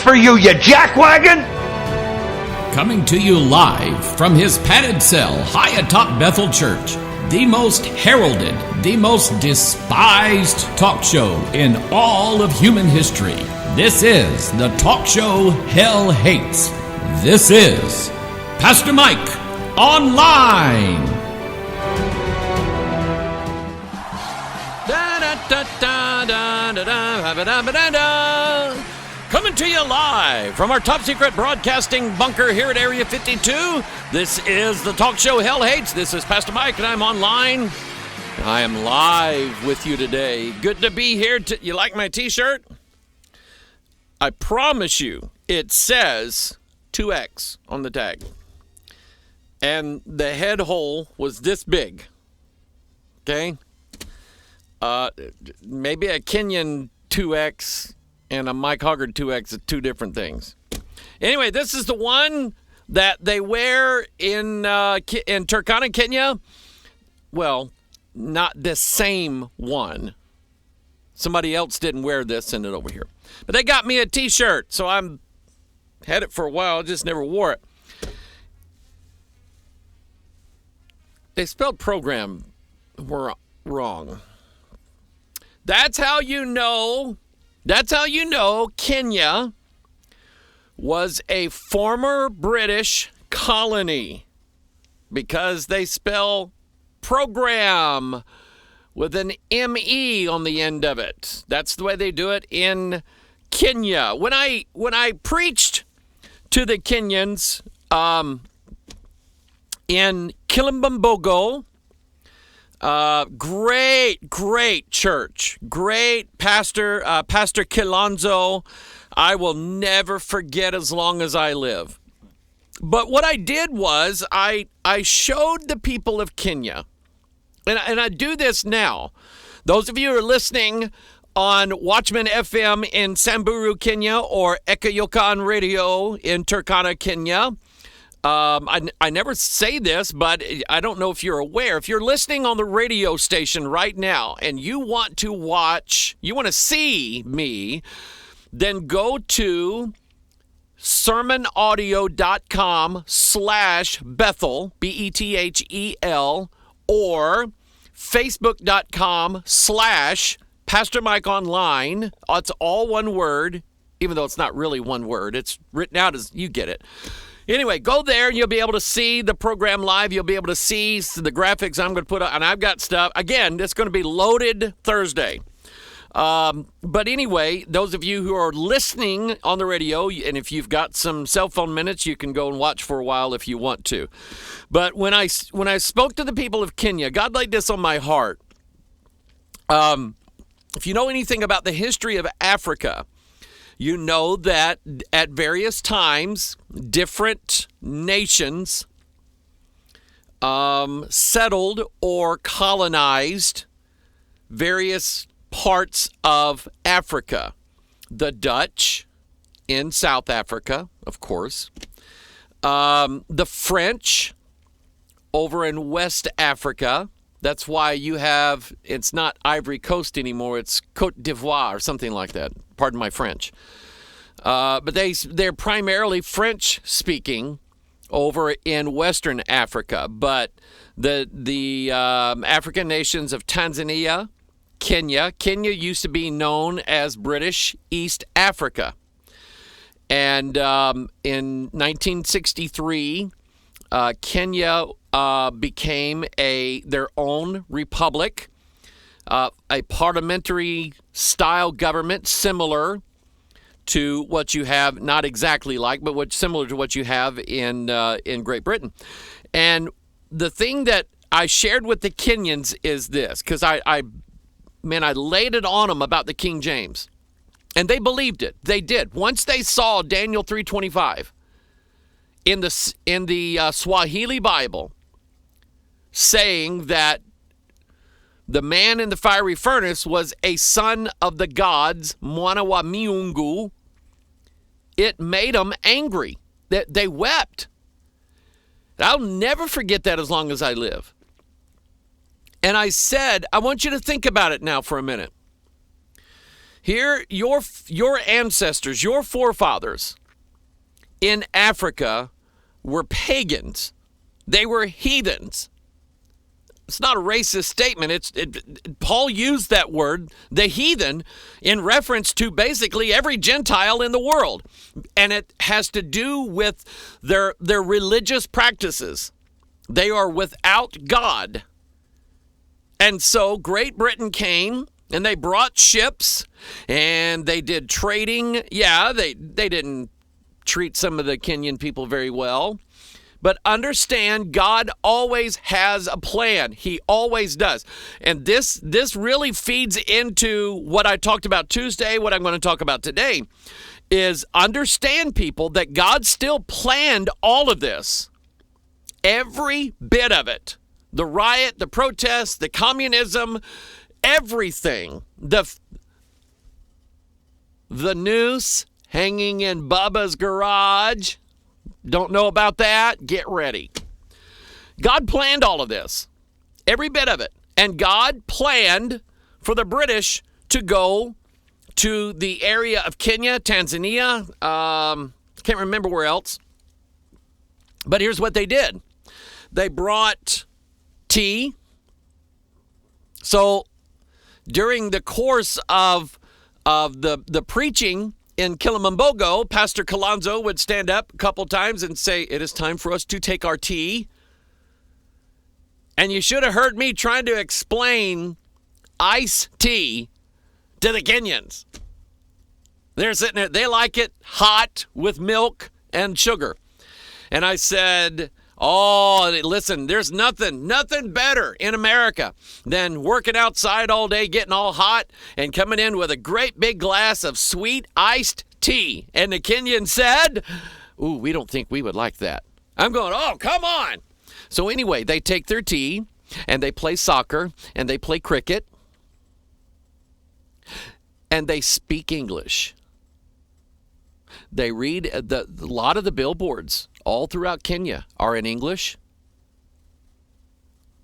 for you, you jackwagon! Coming to you live from his padded cell high atop Bethel Church, the most heralded, the most despised talk show in all of human history. This is the talk show Hell Hates. This is Pastor Mike Online. Coming to you live from our top secret broadcasting bunker here at Area 52. This is the talk show Hell Hates. This is Pastor Mike, and I'm online. I am live with you today. Good to be here. You like my t-shirt? I promise you, it says 2X on the tag. And the head hole was this big. Okay? Maybe a Kenyan 2X and a Mike Hoggard 2X are two different things. Anyway, this is the one that they wear in Turkana, Kenya. Well, not the same one. Somebody else didn't wear this, send it over here. But they got me a t-shirt, so I'm had it for a while, just never wore it. They spelled program wrong. That's how you know Kenya was a former British colony, because they spell program with an M-E on the end of it. That's the way they do it in Kenya. When I preached to the Kenyans in Kilimbambogo, great church, great pastor, Pastor Kilonzo. I will never forget as long as I live. But what I did was I showed the people of Kenya, and I do this now. Those of you who are listening on Watchman FM in Samburu, Kenya, or Ekayokan Radio in Turkana, Kenya. I never say this, but I don't know if you're aware. If you're listening on the radio station right now and you want to see me, then go to sermonaudio.com/Bethel, Bethel, or facebook.com/Pastor Mike Online. It's all one word, even though it's not really one word. It's written out as you get it. Anyway, go there and you'll be able to see the program live. You'll be able to see the graphics I'm going to put on. And I've got stuff. Again, it's going to be loaded Thursday. But anyway, those of you who are listening on the radio, and if you've got some cell phone minutes, you can go and watch for a while if you want to. But when I spoke to the people of Kenya, God laid this on my heart. If you know anything about the history of Africa, you know that at various times, different nations settled or colonized various parts of Africa. The Dutch in South Africa, of course. The French over in West Africa. That's why it's not Ivory Coast anymore, it's Côte d'Ivoire or something like that. Pardon my French. But they're primarily French-speaking over in Western Africa. But the African nations of Tanzania, Kenya used to be known as British East Africa. And in 1963, Kenya became their own republic, a parliamentary-style government similar to what you have, not exactly like, but similar to what you have in Great Britain. And the thing that I shared with the Kenyans is this, because I laid it on them about the King James, and they believed it. They did. Once they saw Daniel 3:25 in the Swahili Bible, saying that the man in the fiery furnace was a son of the gods, Mwana wa Miungu, it made them angry. They wept. I'll never forget that as long as I live. And I said, I want you to think about it now for a minute. Here, your ancestors, your forefathers in Africa were pagans. They were heathens. It's not a racist statement. Paul used that word, the heathen, in reference to basically every Gentile in the world. And it has to do with their religious practices. They are without God. And so Great Britain came and they brought ships and they did trading. Yeah, they didn't treat some of the Kenyan people very well. But understand, God always has a plan. He always does. And this really feeds into what I talked about Tuesday, what I'm going to talk about today, is understand, people, that God still planned all of this. Every bit of it. The riot, the protest, the communism, everything. The noose hanging in Bubba's garage. Don't know about that? Get ready. God planned all of this, every bit of it. And God planned for the British to go to the area of Kenya, Tanzania, can't remember where else. But here's what they did. They brought tea. So during the course of the preaching in Kilimambogo, Pastor Kalonzo would stand up a couple times and say, "It is time for us to take our tea." And you should have heard me trying to explain iced tea to the Kenyans. They're sitting there, they like it hot with milk and sugar. And I said, oh, listen, there's nothing better in America than working outside all day, getting all hot, and coming in with a great big glass of sweet iced tea. And the Kenyan said, ooh, we don't think we would like that. I'm going, oh, come on. So anyway, they take their tea, and they play soccer, and they play cricket, and they speak English. They read, a lot of the billboards all throughout Kenya are in English.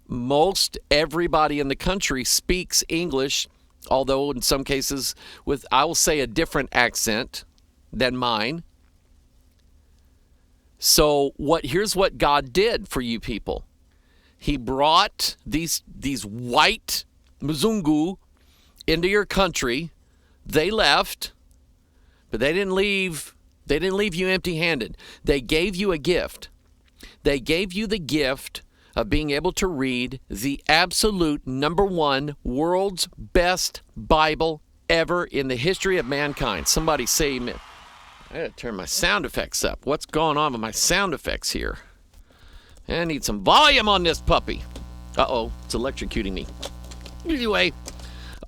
Most everybody in the country speaks English, although in some cases with, I will say, a different accent than mine. So here's what God did for you people. He brought these white Mzungu into your country. They left, but they didn't leave you empty-handed. They gave you a gift. They gave you the gift of being able to read the absolute #1 world's best Bible ever in the history of mankind. Somebody say amen. I gotta turn my sound effects up. What's going on with my sound effects here? I need some volume on this puppy. Uh-oh, it's electrocuting me. Anyway,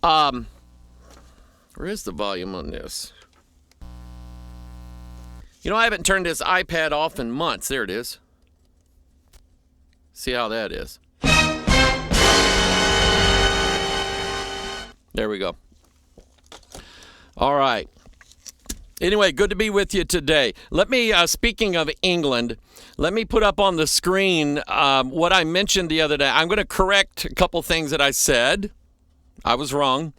where is the volume on this? You know, I haven't turned this iPad off in months. There it is. See how that is. There we go. All right. Anyway, good to be with you today. Let me, speaking of England, let me put up on the screen what I mentioned the other day. I'm going to correct a couple things that I said. I was wrong.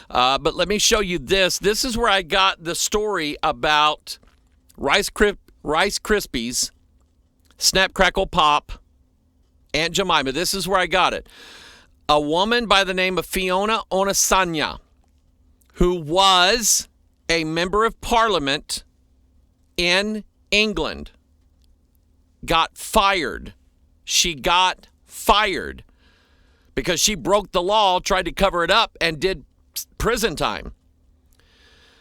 But let me show you this. This is where I got the story about Rice Krispies, Snap, Crackle, Pop, Aunt Jemima. This is where I got it. A woman by the name of Fiona Onasanya, who was a member of parliament in England, got fired. She got fired because she broke the law, tried to cover it up, and did prison time.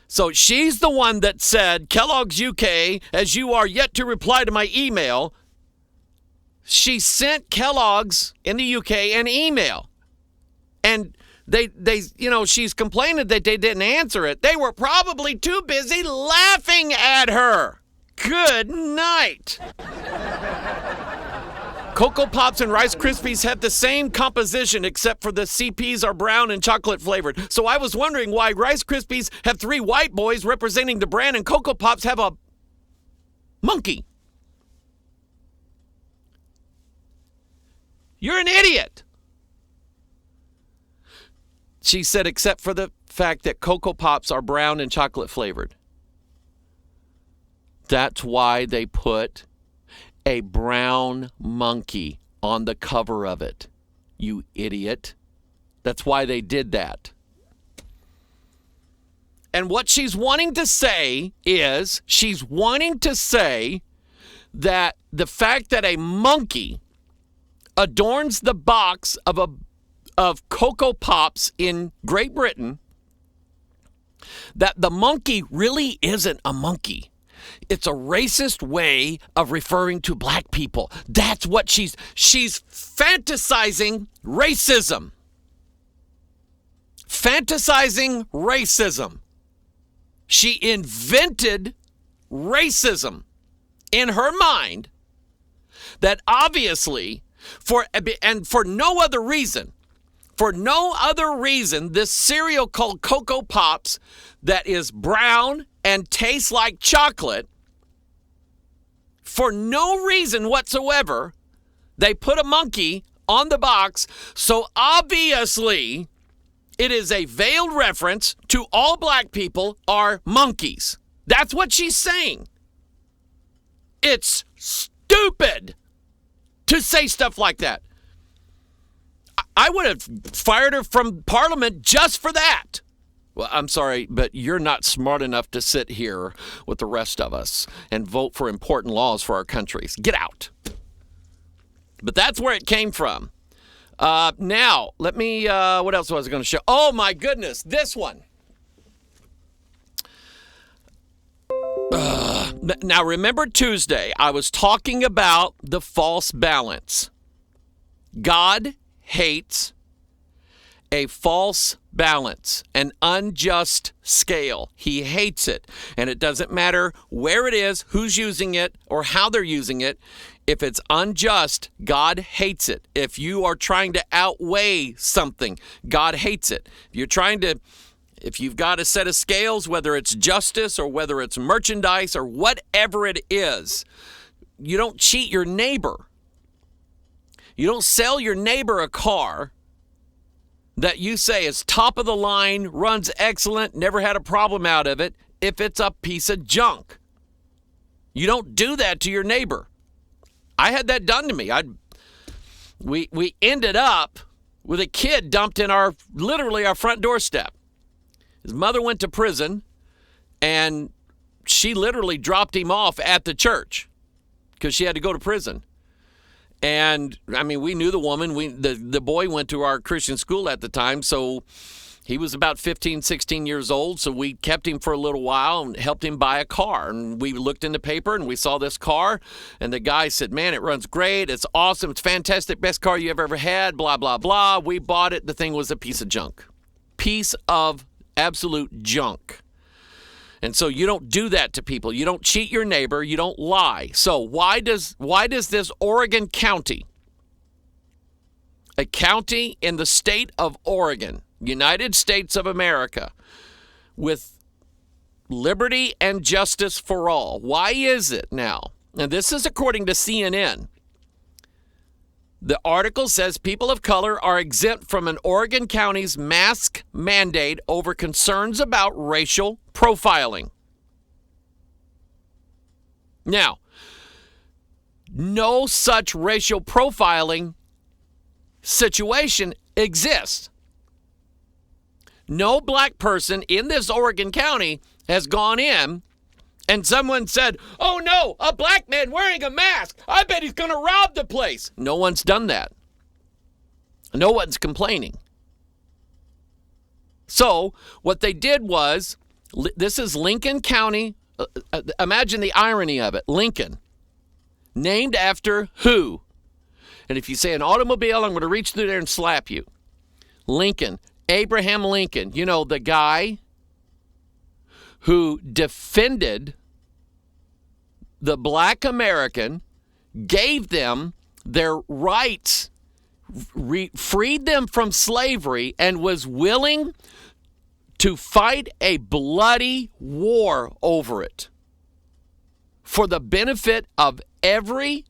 So she's the one that said, Kellogg's UK, as you are yet to reply to my email. She sent Kellogg's in the UK an email. And they she's complaining that they didn't answer it. They were probably too busy laughing at her. Good night. Cocoa Pops and Rice Krispies have the same composition except for the CPs are brown and chocolate flavored. So I was wondering why Rice Krispies have 3 white boys representing the brand and Cocoa Pops have a monkey. You're an idiot. She said, except for the fact that Cocoa Pops are brown and chocolate flavored. That's why they put a brown monkey on the cover of it. You idiot. That's why they did that. And what she's wanting to say is, she's wanting to say that the fact that a monkey adorns the box of Cocoa Pops in Great Britain, that the monkey really isn't a monkey. It's a racist way of referring to black people. That's what she's fantasizing racism. Fantasizing racism. She invented racism in her mind that obviously, for no other reason, this cereal called Cocoa Pops that is brown and tastes like chocolate, for no reason whatsoever, they put a monkey on the box. So obviously, it is a veiled reference to all black people are monkeys. That's what she's saying. It's stupid to say stuff like that. I would have fired her from Parliament just for that. Well, I'm sorry, but you're not smart enough to sit here with the rest of us and vote for important laws for our countries. Get out. But that's where it came from. Now, let me, what else was I going to show? Oh, my goodness, this one. Now, remember Tuesday, I was talking about the false balance. God hates a false balance, an unjust scale. He hates it. And it doesn't matter where it is, who's using it, or how they're using it. If it's unjust, God hates it. If you are trying to outweigh something, God hates it. If you've got a set of scales, whether it's justice or whether it's merchandise or whatever it is, you don't cheat your neighbor. You don't sell your neighbor a car that you say is top of the line, runs excellent, never had a problem out of it, if it's a piece of junk. You don't do that to your neighbor. I had that done to me. We ended up with a kid dumped in our front doorstep. His mother went to prison, and she literally dropped him off at the church because she had to go to prison. And, I mean, we knew the woman. The boy went to our Christian school at the time, so he was about 15, 16 years old, so we kept him for a little while and helped him buy a car. And we looked in the paper, and we saw this car, and the guy said, man, it runs great. It's awesome. It's fantastic. Best car you ever had, blah, blah, blah. We bought it. The thing was a piece of junk. Piece of absolute junk. And so you don't do that to people. You don't cheat your neighbor. You don't lie. So why does this Oregon county, a county in the state of Oregon, United States of America, with liberty and justice for all, why is it now? And this is according to CNN. The article says people of color are exempt from an Oregon county's mask mandate over concerns about racial profiling. Now, no such racial profiling situation exists. No black person in this Oregon county has gone in and someone said, oh no, a black man wearing a mask. I bet he's going to rob the place. No one's done that. No one's complaining. So what they did was, this is Lincoln County. Imagine the irony of it. Lincoln, named after who? And if you say an automobile, I'm going to reach through there and slap you. Lincoln, Abraham Lincoln, you know, the guy who defended the black American, gave them their rights, freed them from slavery, and was willing to fight a bloody war over it for the benefit of every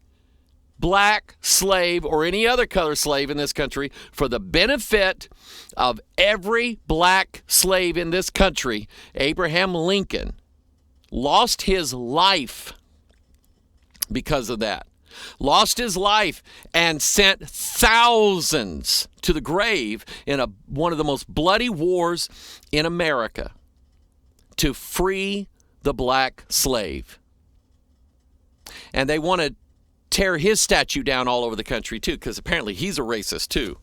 black slave or any other color slave in this country for the benefit of every black slave in this country. Abraham Lincoln lost his life because of that. Lost his life and sent thousands to the grave in one of the most bloody wars in America to free the black slave. And they want to tear his statue down all over the country too, because apparently he's a racist too.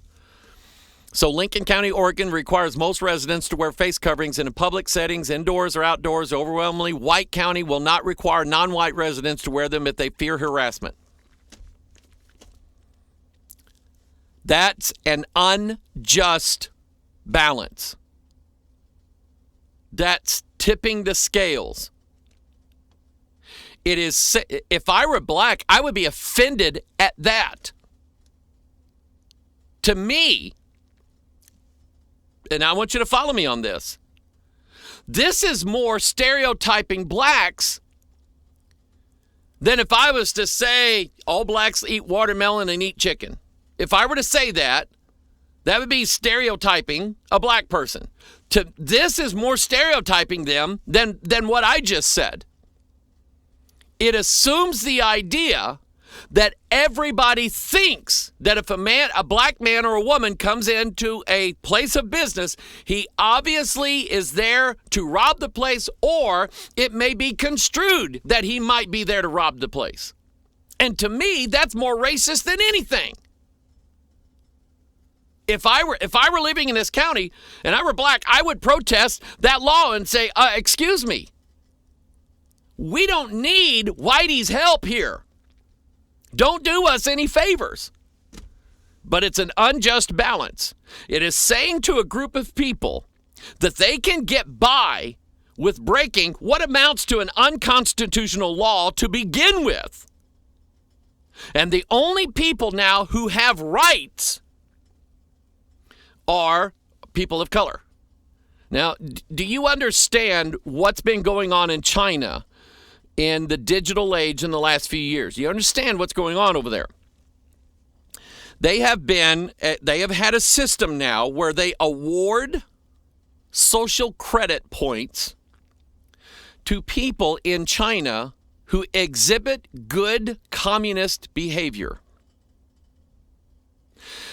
So Lincoln County, Oregon requires most residents to wear face coverings in public settings, indoors or outdoors. Overwhelmingly, White County will not require non-white residents to wear them if they fear harassment. That's an unjust balance. That's tipping the scales. It is. If I were black, I would be offended at that. To me, and I want you to follow me on this, this is more stereotyping blacks than if I was to say all blacks eat watermelon and eat chicken. If I were to say that, that would be stereotyping a black person. This is more stereotyping them than what I just said. It assumes the idea that everybody thinks that if a black man or a woman comes into a place of business, he obviously is there to rob the place, or it may be construed that he might be there to rob the place. And to me, that's more racist than anything. If I were living in this county and I were black, I would protest that law and say, excuse me, we don't need Whitey's help here. Don't do us any favors. But it's an unjust balance. It is saying to a group of people that they can get by with breaking what amounts to an unconstitutional law to begin with. And the only people now who have rights are people of color. Now, do you understand what's been going on in China in the digital age in the last few years? You understand what's going on over there? They have had a system now where they award social credit points to people in China who exhibit good communist behavior.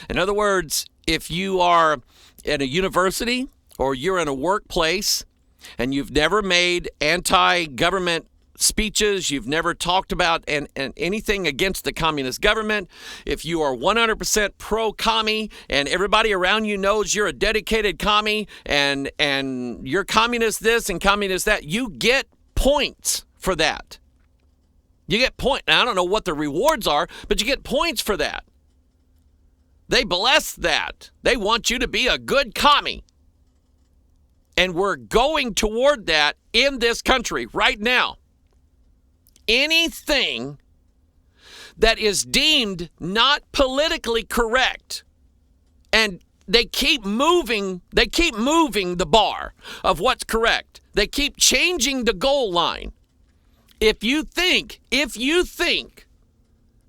In other words, if you are at a university or you're in a workplace and you've never made anti-government speeches, you've never talked about and anything against the communist government, if you are 100% pro-commie and everybody around you knows you're a dedicated commie and you're communist this and communist that, you get points for that. You get points. I don't know what the rewards are, but you get points for that. They bless that. They want you to be a good commie. And we're going toward that in this country right now. Anything that is deemed not politically correct, and they keep moving the bar of what's correct. They keep changing the goal line. If you think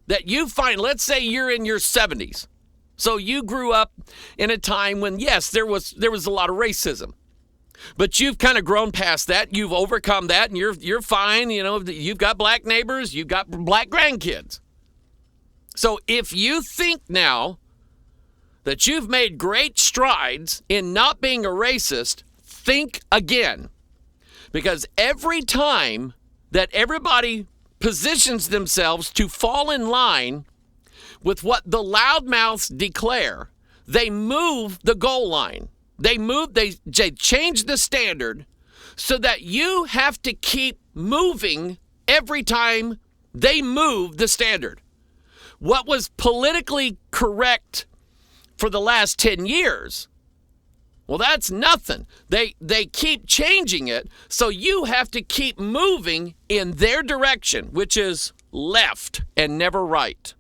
that you find, let's say you're in your 70s, so you grew up in a time when, yes, there was a lot of racism. But you've kind of grown past that. You've overcome that, and you're fine. You know, you've got black neighbors. You've got black grandkids. So if you think now that you've made great strides in not being a racist, think again. Because every time that everybody positions themselves to fall in line with what the loudmouths declare, they move the goal line. They change the standard so that you have to keep moving every time they move the standard. What was politically correct for the last 10 years, well, that's nothing. They keep changing it, so you have to keep moving in their direction, which is left and never right.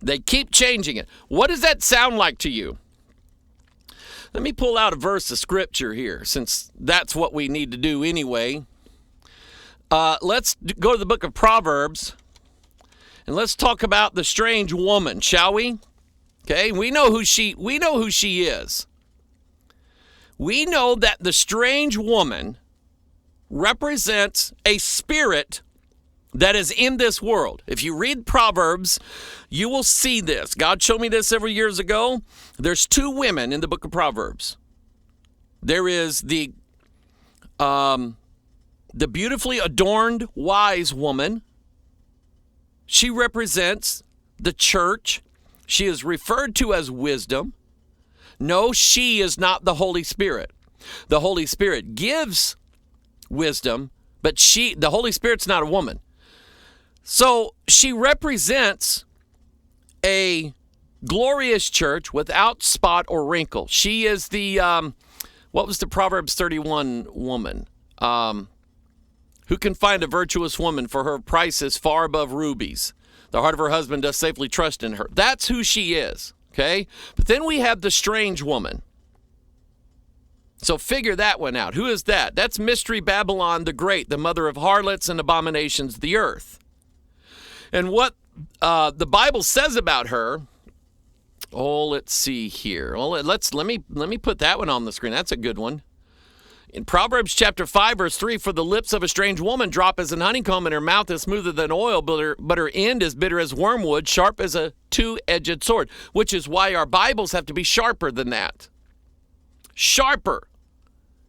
They keep changing it. What does that sound like to you? Let me pull out a verse of scripture here, since that's what we need to do anyway. Let's go to the book of Proverbs, And let's talk about the strange woman, shall we? Okay, we know who she is. We know that the strange woman represents a spirit that is in this world. If you read Proverbs, you will see this. God showed me this several years ago. There's two women in the book of Proverbs. There is the beautifully adorned wise woman. She represents the church. She is referred to as wisdom. No, she is not the Holy Spirit. The Holy Spirit gives wisdom, but the Holy Spirit's not a woman. So she represents a glorious church without spot or wrinkle. She is the, what was the Proverbs 31 woman? Who can find a virtuous woman, for her price is far above rubies. The heart of her husband does safely trust in her. That's who she is, okay? But then we have the strange woman. So figure that one out. Who is that? That's Mystery Babylon the Great, the mother of harlots and abominations of the earth. And what the Bible says about her, let's see here. Let me put that one on the screen. That's a good one. In Proverbs chapter 5, verse 3, for the lips of a strange woman drop as an honeycomb, and her mouth is smoother than oil, but her end is bitter as wormwood, sharp as a two-edged sword, which is why our Bibles have to be sharper than that. Sharper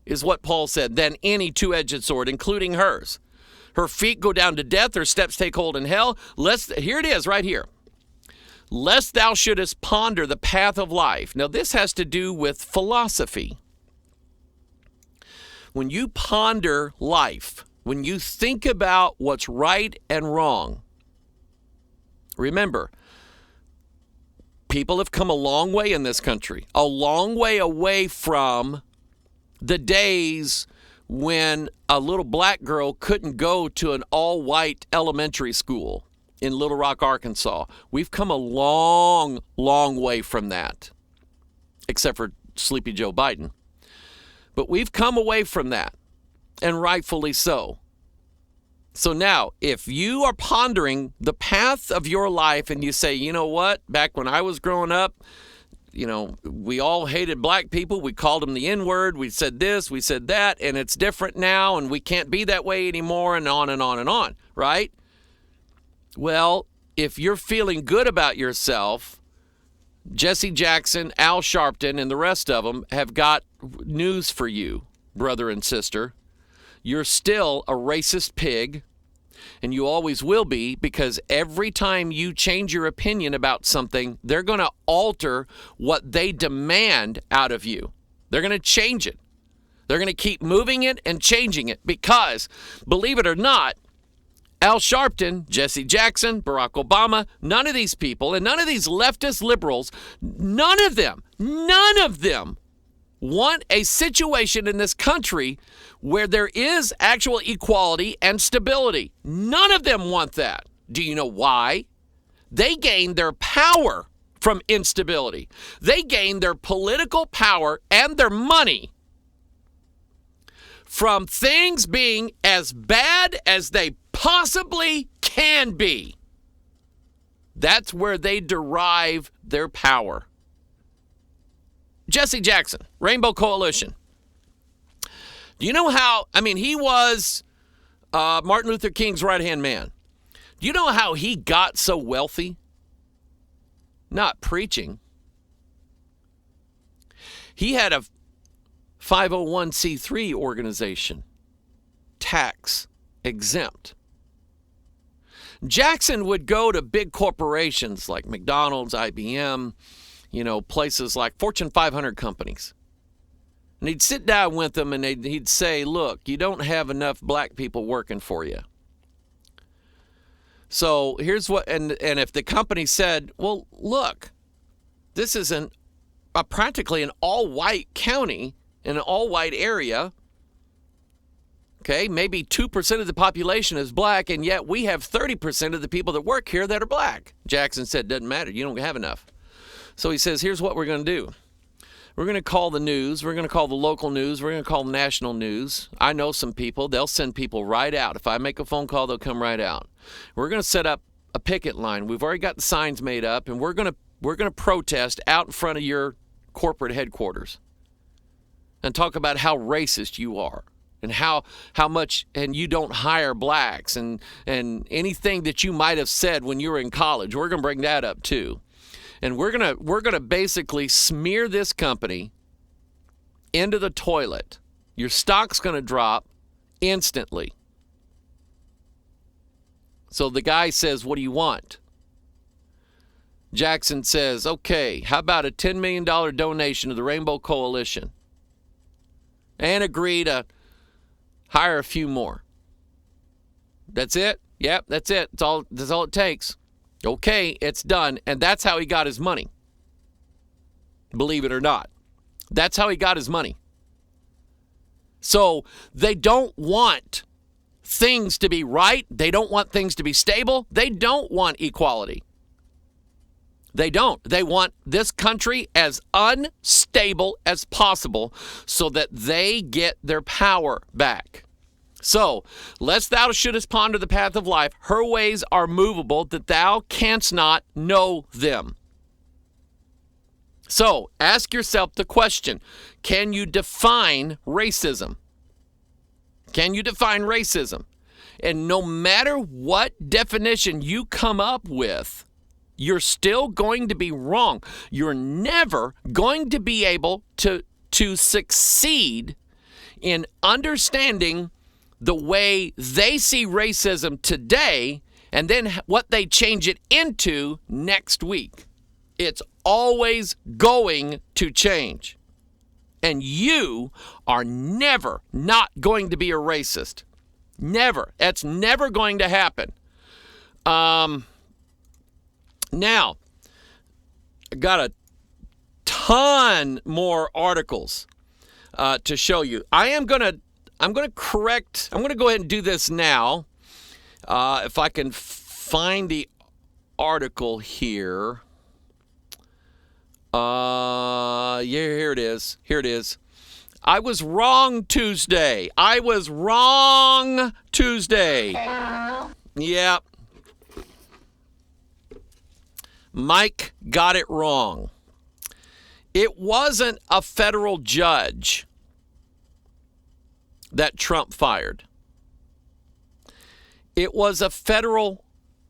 is what Paul said, than any two-edged sword, including hers. Her feet go down to death, her steps take hold in hell. Here it is, right here. Lest thou shouldest ponder the path of life. Now, this has to do with philosophy. When you ponder life, when you think about what's right and wrong, remember, people have come a long way in this country, a long way away from the days when a little black girl couldn't go to an all-white elementary school in Little Rock, Arkansas. We've come a long, long way from that, except for Sleepy Joe Biden. But we've come away from that, and rightfully so. So now, if you are pondering the path of your life and you say, you know what, back when I was growing up, we all hated black people. We called them the N-word. We said this, we said that, and it's different now, and we can't be that way anymore, and on and on and on, right? Well, if you're feeling good about yourself, Jesse Jackson, Al Sharpton, and the rest of them have got news for you, brother and sister. You're still a racist pig, and you always will be, because every time you change your opinion about something, they're going to alter what they demand out of you. They're going to change it. They're going to keep moving it and changing it because, believe it or not, Al Sharpton, Jesse Jackson, Barack Obama, none of these people and none of these leftist liberals, none of them want a situation in this country where there is actual equality and stability. None of them want that. Do you know why? They gain their power from instability. They gain their political power and their money from things being as bad as they possibly can be. That's where they derive their power. Jesse Jackson, Rainbow Coalition. Do you know how, he was Martin Luther King's right-hand man. Do you know how he got so wealthy? Not preaching. He had a 501c3 organization, tax exempt. Jackson would go to big corporations like McDonald's, IBM, places like Fortune 500 companies. And he'd sit down with them and he'd say, look, you don't have enough black people working for you. So here's what, and if the company said, well, look, this is practically an all-white county in an all-white area. Okay, maybe 2% of the population is black, and yet we have 30% of the people that work here that are black. Jackson said, doesn't matter, you don't have enough. So he says, here's what we're going to do. We're going to call the news. We're going to call the local news. We're going to call the national news. I know some people. They'll send people right out. If I make a phone call, they'll come right out. We're going to set up a picket line. We've already got the signs made up, and we're gonna protest out in front of your corporate headquarters and talk about how racist you are and how much and you don't hire blacks and anything that you might have said when you were in college. We're gonna bring that up too, and we're gonna basically smear this company into the toilet. Your stock's gonna drop instantly. So the guy says, "What do you want?" Jackson says, "Okay, how about a $10 million donation to the Rainbow Coalition?" And agree to hire a few more. That's it? Yep, that's it. That's all it takes. Okay, it's done. And that's how he got his money. Believe it or not. That's how he got his money. So they don't want things to be right. They don't want things to be stable. They don't want equality. They don't. They want this country as unstable as possible so that they get their power back. So, lest thou shouldest ponder the path of life, her ways are movable, that thou canst not know them. So, ask yourself the question, can you define racism? Can you define racism? And no matter what definition you come up with, you're still going to be wrong. You're never going to be able to succeed in understanding the way they see racism today and then what they change it into next week. It's always going to change. And you are never not going to be a racist. Never. That's never going to happen. Now, I got a ton more articles to show you. I'm going to go ahead and do this now. If I can find the article here. Here it is. Here it is. I was wrong Tuesday. Yep. Mike got it wrong. It wasn't a federal judge that Trump fired. It was a federal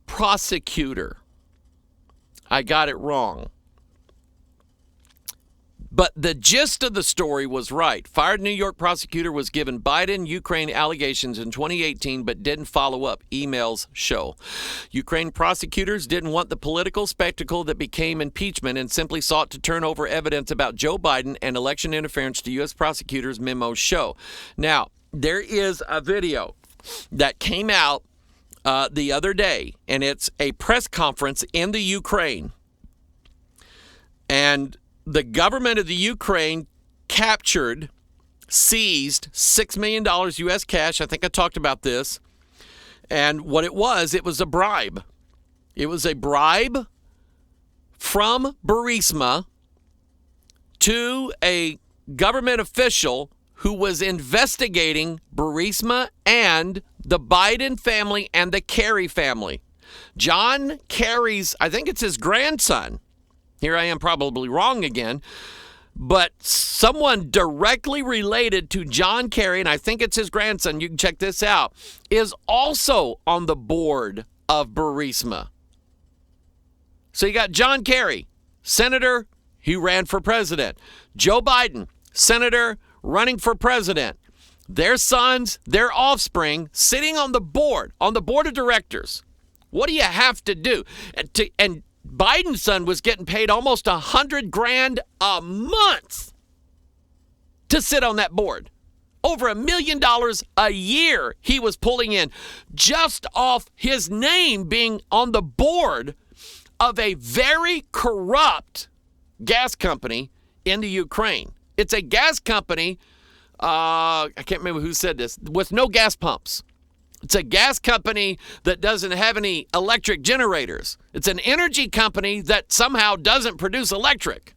prosecutor. I got it wrong. But the gist of the story was right. Fired New York prosecutor was given Biden Ukraine allegations in 2018 but didn't follow up, emails show. Ukraine prosecutors didn't want the political spectacle that became impeachment and simply sought to turn over evidence about Joe Biden and election interference to U.S. prosecutors, memos show. Now, there is a video that came out the other day, and it's a press conference in the Ukraine. And the government of the Ukraine seized $6 million U.S. cash. I think I talked about this. And what it was a bribe. It was a bribe from Burisma to a government official who was investigating Burisma and the Biden family and the Kerry family. John Kerry's, I think it's his grandson. Here I am probably wrong again, but someone directly related to John Kerry, and I think it's his grandson, you can check this out, is also on the board of Burisma. So you got John Kerry, senator, he ran for president. Joe Biden, senator, running for president. Their sons, their offspring, sitting on the board of directors. What do you have to do? And Biden's son was getting paid almost $100,000 a month to sit on that board. Over $1 million a year he was pulling in just off his name being on the board of a very corrupt gas company in the Ukraine. It's a gas company, I can't remember who said this, with no gas pumps. It's a gas company that doesn't have any electric generators. It's an energy company that somehow doesn't produce electric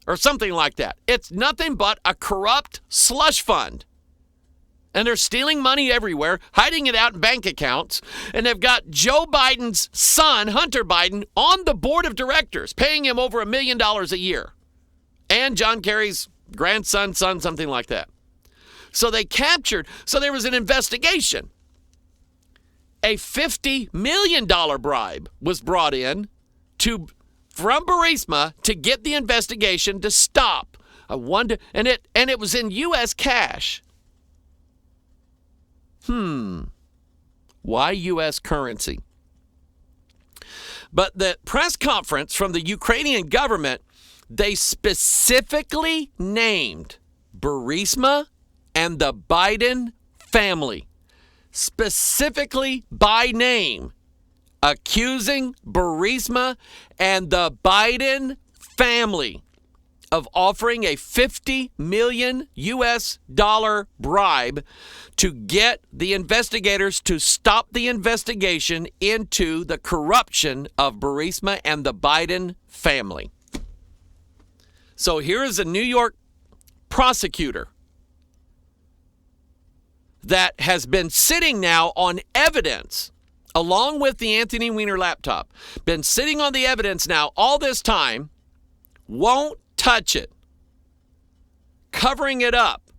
or something like that. It's nothing but a corrupt slush fund. and they're stealing money everywhere, hiding it out in bank accounts, and they've got Joe Biden's son, Hunter Biden, on the board of directors, paying him over $1 million a year, and John Kerry's grandson, son, something like that. So they captured, so there was an investigation. A $50 million bribe was brought in from Burisma to get the investigation to stop. And it was in U.S. cash. Why U.S. currency? But the press conference from the Ukrainian government, they specifically named Burisma and the Biden family, specifically by name, accusing Burisma and the Biden family of offering a $50 million US bribe to get the investigators to stop the investigation into the corruption of Burisma and the Biden family. So here is a New York prosecutor that has been sitting now on evidence, along with the Anthony Weiner laptop, been sitting on the evidence now all this time, won't touch it, covering it up,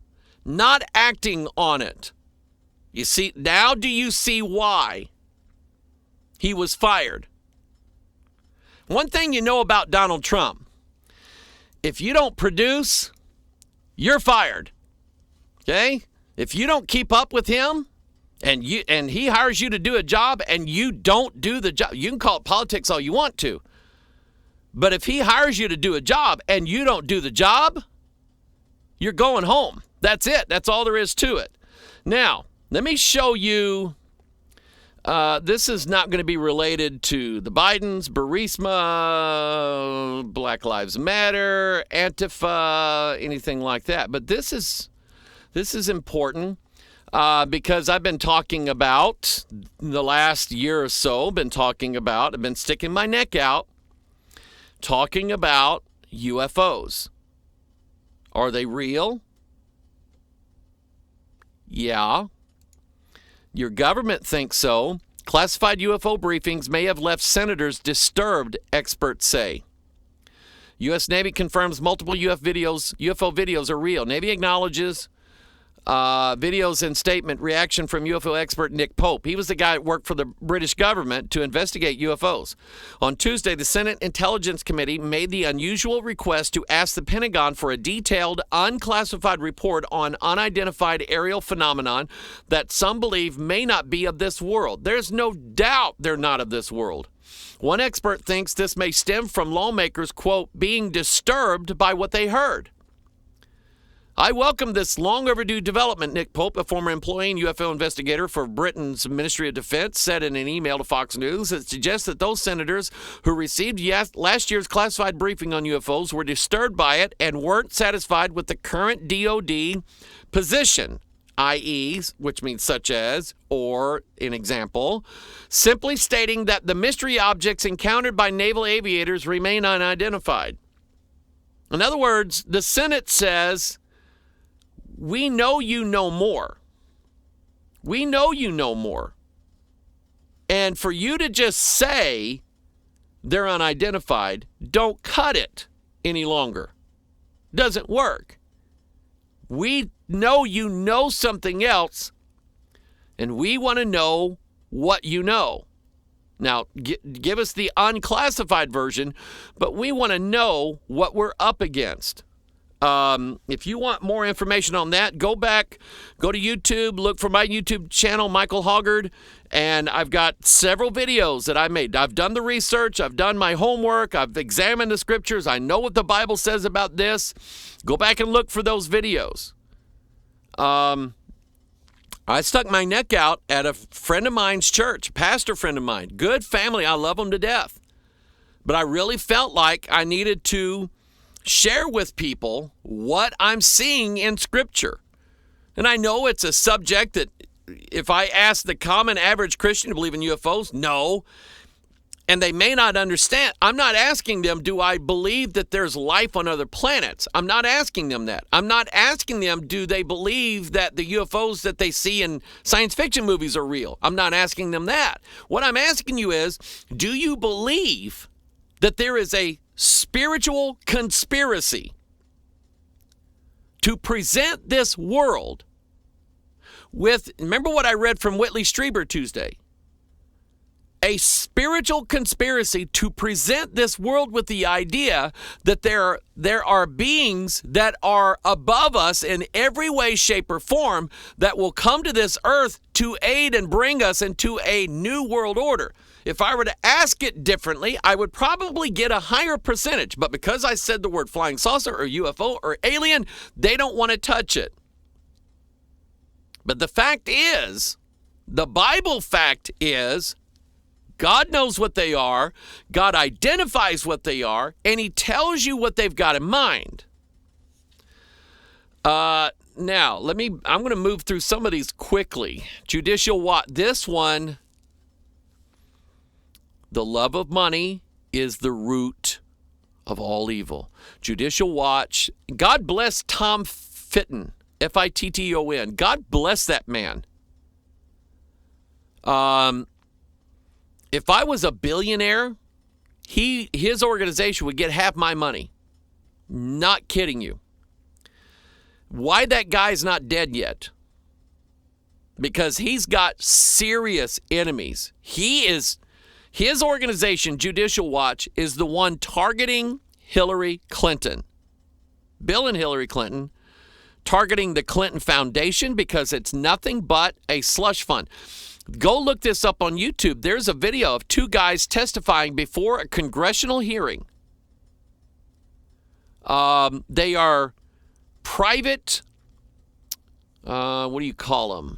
not acting on it. You see, now do you see why he was fired? One thing you know about Donald Trump, if you don't produce, you're fired. Okay? If you don't keep up with him and he hires you to do a job and you don't do the job, you can call it politics all you want to. But if he hires you to do a job and you don't do the job, you're going home. That's it. That's all there is to it. Now, let me show you. This is not going to be related to the Bidens, Burisma, Black Lives Matter, Antifa, anything like that. But this is important because I've been talking about the last year or so, I've been sticking my neck out, talking about UFOs. Are they real? Yeah. Your government thinks so. Classified UFO briefings may have left senators disturbed, experts say. U.S. Navy confirms multiple UFO videos are real. Navy acknowledges videos and statement reaction from UFO expert Nick Pope. He was the guy that worked for the British government to investigate UFOs. On Tuesday, the Senate Intelligence Committee made the unusual request to ask the Pentagon for a detailed, unclassified report on unidentified aerial phenomenon that some believe may not be of this world. There's no doubt they're not of this world. One expert thinks this may stem from lawmakers, quote, being disturbed by what they heard. I welcome this long overdue development, Nick Pope, a former employee and UFO investigator for Britain's Ministry of Defense, said in an email to Fox News that suggests that those senators who received last year's classified briefing on UFOs were disturbed by it and weren't satisfied with the current DOD position, i.e., which means such as, or an example, simply stating that the mystery objects encountered by naval aviators remain unidentified. In other words, the Senate says, we know you know more. We know you know more. And for you to just say they're unidentified, don't cut it any longer. Doesn't work. We know you know something else, and we want to know what you know. Now, give us the unclassified version, but we want to know what we're up against. If you want more information on that, go to YouTube, look for my YouTube channel, Michael Hoggard, and I've got several videos that I made. I've done the research, I've done my homework, I've examined the scriptures, I know what the Bible says about this. Go back and look for those videos. I stuck my neck out at a friend of mine's church, a pastor friend of mine, good family, I love them to death. But I really felt like I needed to share with people what I'm seeing in Scripture. And I know it's a subject that if I ask the common average Christian to believe in UFOs, no. And they may not understand. I'm not asking them, do I believe that there's life on other planets? I'm not asking them that. I'm not asking them, do they believe that the UFOs that they see in science fiction movies are real? I'm not asking them that. What I'm asking you is, do you believe that there is a spiritual conspiracy to present this world with, remember what I read from Whitley Strieber Tuesday? A spiritual conspiracy to present this world with the idea that there are beings that are above us in every way, shape, or form that will come to this earth to aid and bring us into a new world order. If I were to ask it differently, I would probably get a higher percentage. But because I said the word flying saucer or UFO or alien, they don't want to touch it. But the fact is, the Bible fact is, God knows what they are, God identifies what they are, and he tells you what they've got in mind. Now, I'm going to move through some of these quickly. Judicial Watch, this one, the love of money is the root of all evil. Judicial Watch, God bless Tom Fitton, Fitton. God bless that man. If I was a billionaire, his organization would get half my money. Not kidding you. Why that guy's not dead yet? Because he's got serious enemies. His organization, Judicial Watch, is the one targeting Hillary Clinton. Bill and Hillary Clinton, targeting the Clinton Foundation because it's nothing but a slush fund. Go look this up on YouTube. There's a video of two guys testifying before a congressional hearing. They are private, what do you call them?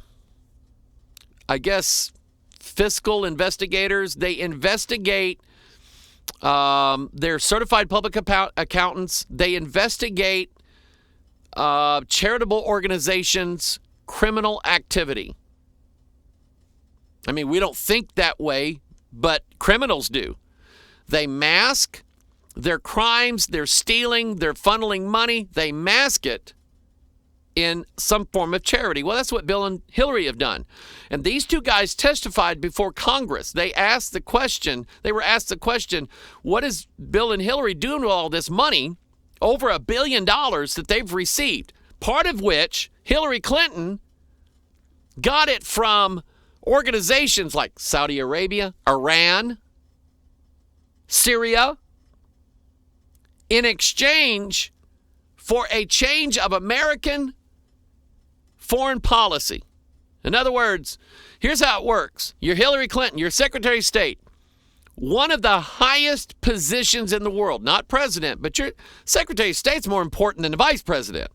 I guess fiscal investigators. They investigate, they're certified public accountants. They investigate charitable organizations' criminal activity. I mean, we don't think that way, but criminals do. They mask their crimes, they're stealing, they're funneling money, they mask it in some form of charity. Well, that's what Bill and Hillary have done. And these two guys testified before Congress. They were asked the question, what is Bill and Hillary doing with all this money, over $1 billion that they've received? Part of which Hillary Clinton got it from organizations like Saudi Arabia, Iran, Syria, in exchange for a change of American foreign policy. In other words, here's how it works. You're Hillary Clinton, you're Secretary of State, one of the highest positions in the world, not president, but your Secretary of State's more important than the vice president.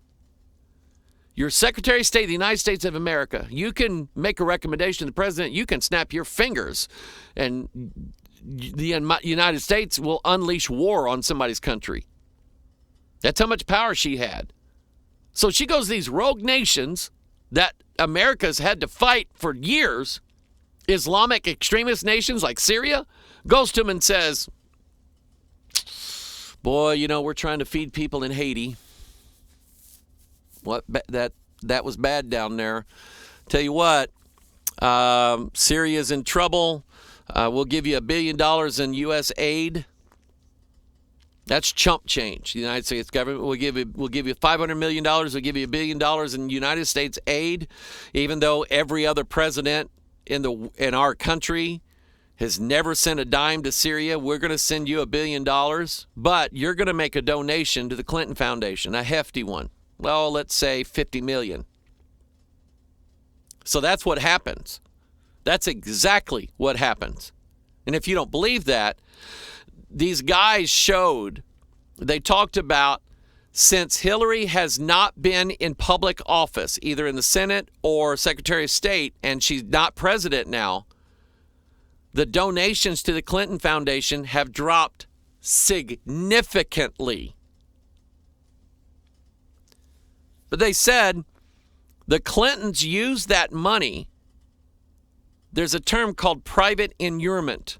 You're Secretary of State of the United States of America. You can make a recommendation to the president. You can snap your fingers, and the United States will unleash war on somebody's country. That's how much power she had. So she goes to these rogue nations that America's had to fight for years, Islamic extremist nations like Syria, goes to them and says, boy, we're trying to feed people in Haiti. What that was bad down there. Tell you what, Syria's in trouble. We'll give you $1 billion in U.S. aid. That's chump change. The United States government will give you $500 million. We'll give you $1 billion in United States aid, even though every other president in our country has never sent a dime to Syria. We're going to send you $1 billion, but you're going to make a donation to the Clinton Foundation, a hefty one. Well, let's say $50 million. So that's what happens. That's exactly what happens. And if you don't believe that, these guys they talked about, since Hillary has not been in public office, either in the Senate or Secretary of State, and she's not president now, the donations to the Clinton Foundation have dropped significantly. But they said the Clintons used that money. There's a term called private inurement.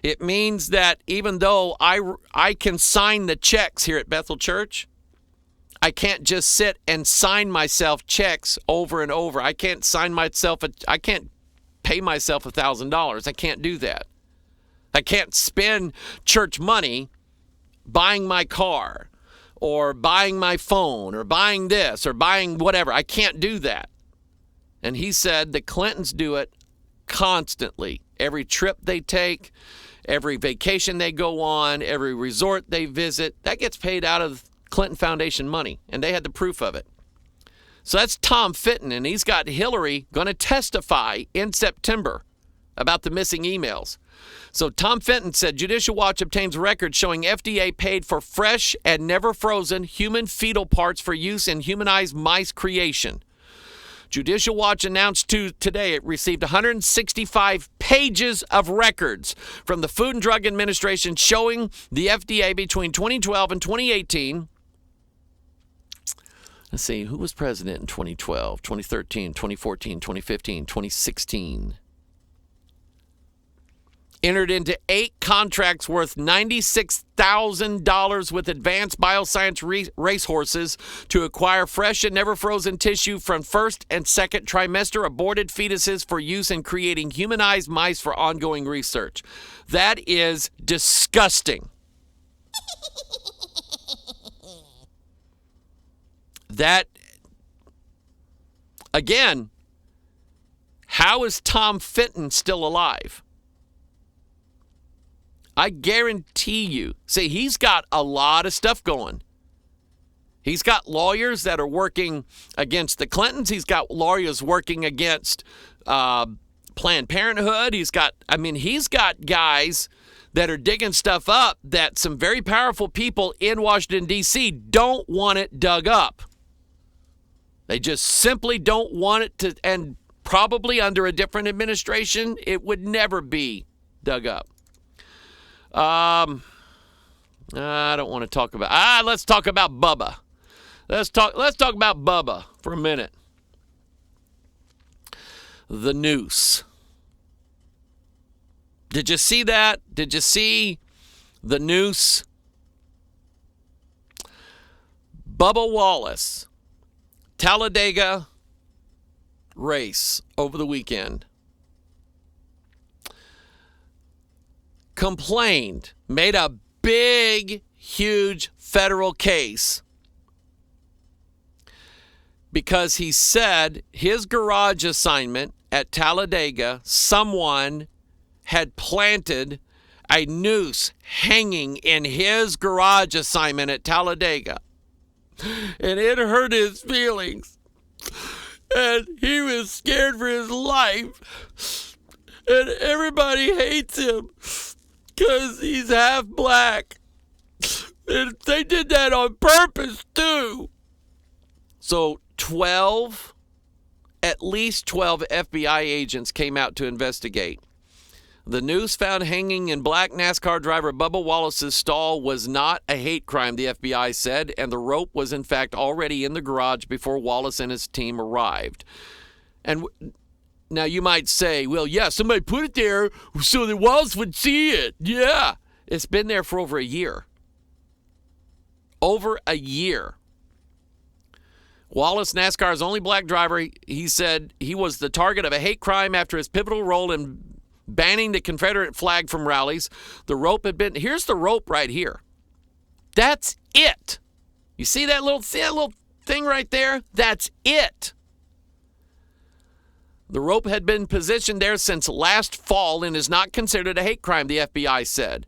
It means that even though I can sign the checks here at Bethel Church, I can't just sit and sign myself checks over and over. I can't I can't pay myself $1,000. I can't do that. I can't spend church money buying my car or buying my phone or buying this or buying whatever. I can't do that. And he said the Clintons do it constantly. Every trip they take, every vacation they go on, every resort they visit, that gets paid out of Clinton Foundation money, and they had the proof of it. So that's Tom Fitton, and he's got Hillary going to testify in September about the missing emails. So Tom Fenton said Judicial Watch obtains records showing FDA paid for fresh and never frozen human fetal parts for use in humanized mice creation. Judicial Watch announced today it received 165 pages of records from the Food and Drug Administration showing the FDA between 2012 and 2018. Let's see, who was president in 2012, 2013, 2014, 2015, 2016? Entered into 8 contracts worth $96,000 with Advanced Bioscience racehorses to acquire fresh and never frozen tissue from first and second trimester aborted fetuses for use in creating humanized mice for ongoing research. That is disgusting. That, again, how is Tom Fitton still alive? I guarantee you. See, he's got a lot of stuff going. He's got lawyers that are working against the Clintons. He's got lawyers working against Planned Parenthood. He's got guys that are digging stuff up that some very powerful people in Washington, D.C. don't want it dug up. They just simply don't want it to, and probably under a different administration, it would never be dug up. I don't want to talk about. Let's talk about Bubba. Let's talk about Bubba for a minute. The noose. Did you see that? Did you see the noose? Bubba Wallace, Talladega race over the weekend. Complained, made a big, huge federal case because he said his garage assignment at Talladega, someone had planted a noose hanging in his garage assignment at Talladega. And it hurt his feelings. And he was scared for his life. And everybody hates him because he's half black. And they did that on purpose, too. So at least 12 FBI agents came out to investigate. The noose found hanging in black NASCAR driver Bubba Wallace's stall was not a hate crime, the FBI said, and the rope was in fact already in the garage before Wallace and his team arrived. And now you might say, well, yeah, somebody put it there so that Wallace would see it. Yeah, it's been there for over a year. Over a year. Wallace, NASCAR's only black driver, he said he was the target of a hate crime after his pivotal role in banning the Confederate flag from rallies. The rope had been, here's the rope right here. That's it. You see that little thing right there? That's it. The rope had been positioned there since last fall and is not considered a hate crime, the FBI said.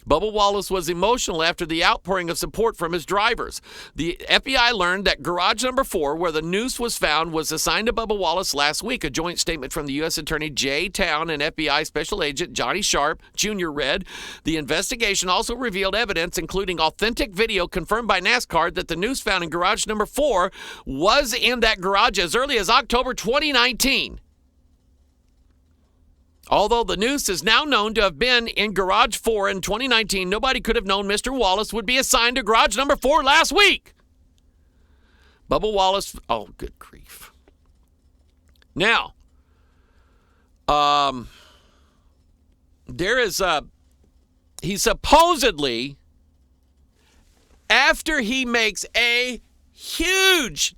Bubba Wallace was emotional after the outpouring of support from his drivers. The FBI learned that garage number 4, where the noose was found, was assigned to Bubba Wallace last week. A joint statement from the U.S. Attorney Jay Town and FBI Special Agent Johnny Sharp Jr. read, the investigation also revealed evidence, including authentic video confirmed by NASCAR, that the noose found in garage number 4 was in that garage as early as October 2019. Although the noose is now known to have been in Garage 4 in 2019, nobody could have known Mr. Wallace would be assigned to Garage number 4 last week. Bubba Wallace, oh, good grief. Now, there is he supposedly, after he makes a huge,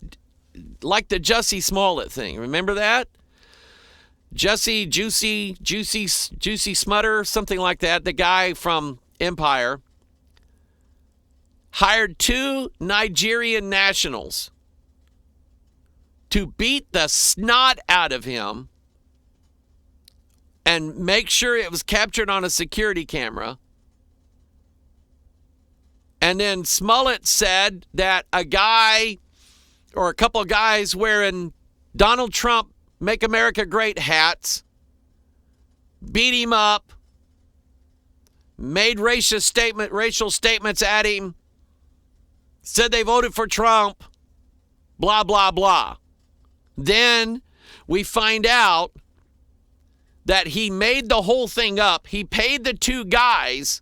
like the Jussie Smollett thing, remember that? Juicy Smutter, something like that, the guy from Empire, hired 2 Nigerian nationals to beat the snot out of him and make sure it was captured on a security camera. And then Smollett said that a guy or a couple of guys wearing Donald Trump Make America Great hats beat him up, made racial statements at him, said they voted for Trump, blah, blah, blah. Then we find out that he made the whole thing up. He paid the 2 guys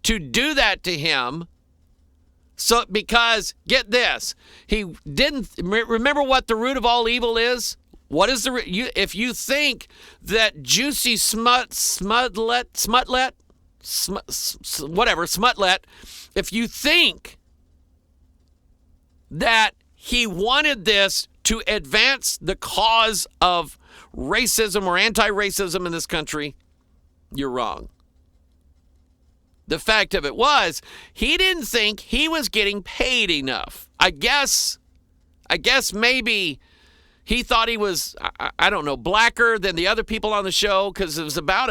to do that to him. So, because, get this, he didn't remember what the root of all evil is. What is if you think that Juicy Smutlet, if you think that he wanted this to advance the cause of racism or anti-racism in this country, you're wrong. The fact of it was, he didn't think he was getting paid enough. I guess maybe he thought he was, I don't know, blacker than the other people on the show, because it was about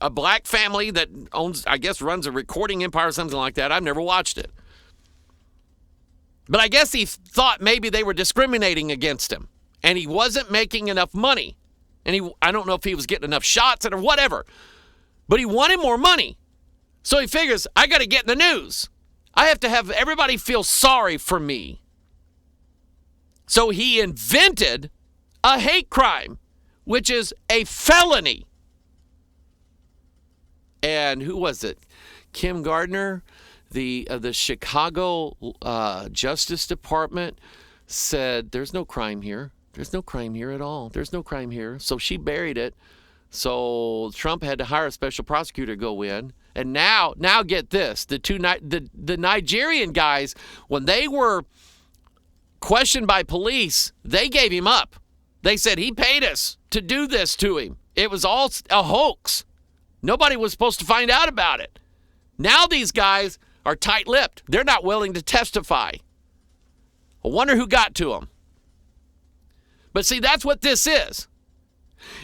a black family that owns, I guess, runs a recording empire or something like that. I've never watched it. But I guess he thought maybe they were discriminating against him, and he wasn't making enough money. And I don't know if he was getting enough shots or whatever, but he wanted more money. So he figures, I got to get in the news. I have to have everybody feel sorry for me. So he invented a hate crime, which is a felony. And who was it? Kim Gardner, the Chicago Justice Department, said there's no crime here. There's no crime here at all. There's no crime here. So she buried it. So Trump had to hire a special prosecutor to go in. And now get this: the Nigerian guys, when they were questioned by police, they gave him up. They said he paid us to do this to him. It was all a hoax. Nobody was supposed to find out about it. Now these guys are tight-lipped. They're not willing to testify. I wonder who got to them. But see, that's what this is.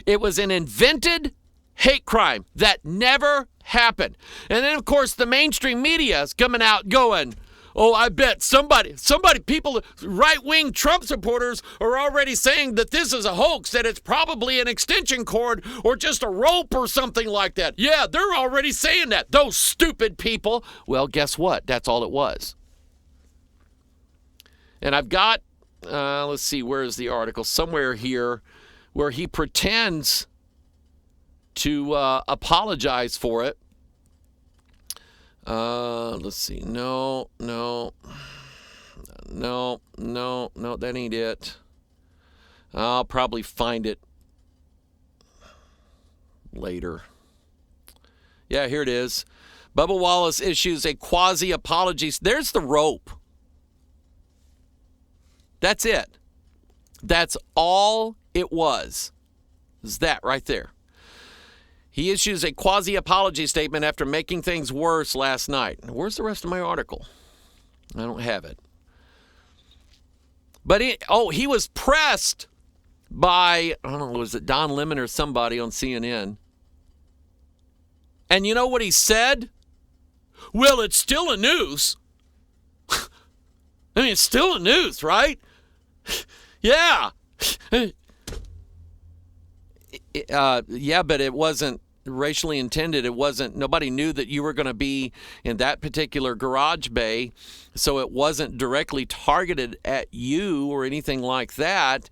It was an invented hate crime that never happened. And then, of course, the mainstream media is coming out going, oh, I bet people, right-wing Trump supporters are already saying that this is a hoax, that it's probably an extension cord or just a rope or something like that. Yeah, they're already saying that. Those stupid people. Well, guess what? That's all it was. And I've got, let's see, where is the article? Somewhere here where he pretends to apologize for it. Let's see. No, that ain't it. I'll probably find it later. Yeah, here it is. Bubba Wallace issues a quasi-apology. There's the rope. That's it. That's all it was. Is that right there. He issues a quasi-apology statement after making things worse last night. Where's the rest of my article? I don't have it. But he was pressed by, I don't know, was it Don Lemon or somebody on CNN? And you know what he said? Well, it's still a news. I mean, it's still a news, right? Yeah. Yeah, but it wasn't racially intended. It wasn't, nobody knew that you were going to be in that particular garage bay, so it wasn't directly targeted at you or anything like that,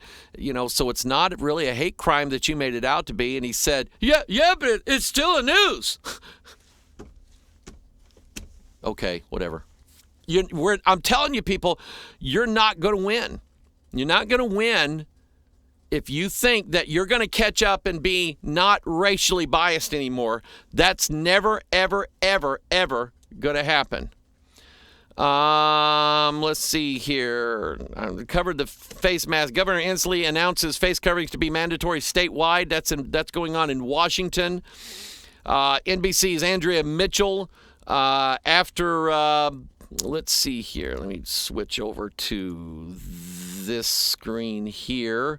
so it's not really a hate crime that you made it out to be. And he said, yeah, but it's still a news. Okay, whatever. I'm telling you, people, you're not going to win. You're not going to win if you think that you're going to catch up and be not racially biased anymore, that's never, ever, ever, ever going to happen. Let's see here. I covered the face mask. Governor Inslee announces face coverings to be mandatory statewide. That's going on in Washington. NBC's Andrea Mitchell let's see here. Let me switch over to this screen here.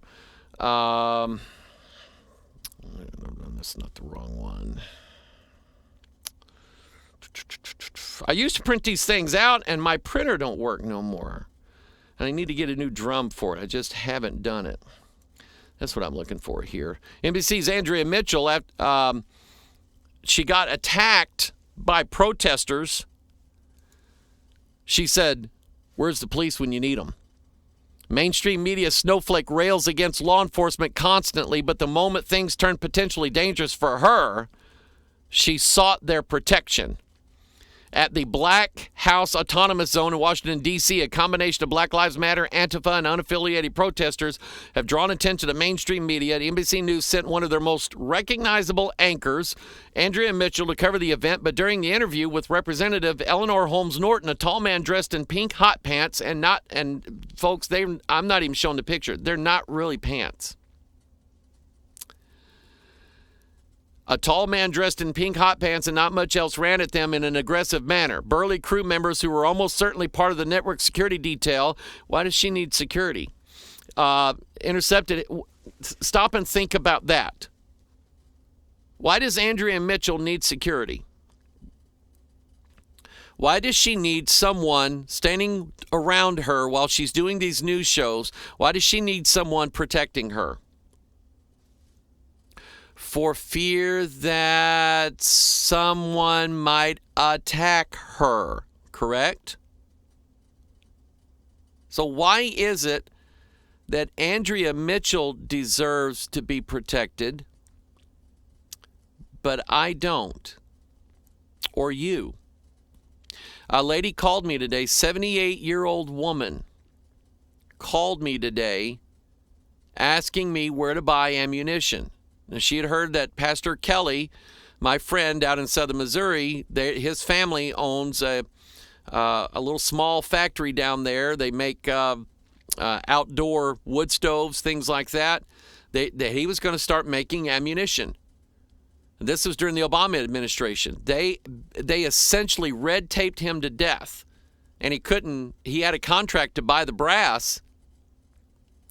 That's not the wrong one. I used to print these things out, and my printer don't work no more. And I need to get a new drum for it. I just haven't done it. That's what I'm looking for here. NBC's Andrea Mitchell, she got attacked by protesters. She said, "Where's the police when you need them?" Mainstream media snowflake rails against law enforcement constantly, but the moment things turned potentially dangerous for her, she sought their protection. At the Black House Autonomous Zone in Washington, D.C., a combination of Black Lives Matter, Antifa, and unaffiliated protesters have drawn attention to mainstream media. NBC News sent one of their most recognizable anchors, Andrea Mitchell, to cover the event, but during the interview with Representative Eleanor Holmes Norton, a tall man dressed in pink hot pants, and folks, I'm not even showing the picture. They're not really pants. A tall man dressed in pink hot pants and not much else ran at them in an aggressive manner. Burly crew members who were almost certainly part of the network security detail. Why does she need security? Intercepted it. Stop and think about that. Why does Andrea Mitchell need security? Why does she need someone standing around her while she's doing these news shows? Why does she need someone protecting her? For fear that someone might attack her, correct? So why is it that Andrea Mitchell deserves to be protected, but I don't? Or you? A lady called me today, 78-year-old woman, called me today asking me where to buy ammunition. Now, she had heard that Pastor Kelly, my friend out in southern Missouri, his family owns a little small factory down there. They make outdoor wood stoves, things like that. He was going to start making ammunition. This was during the Obama administration. They essentially red taped him to death, and he had a contract to buy the brass.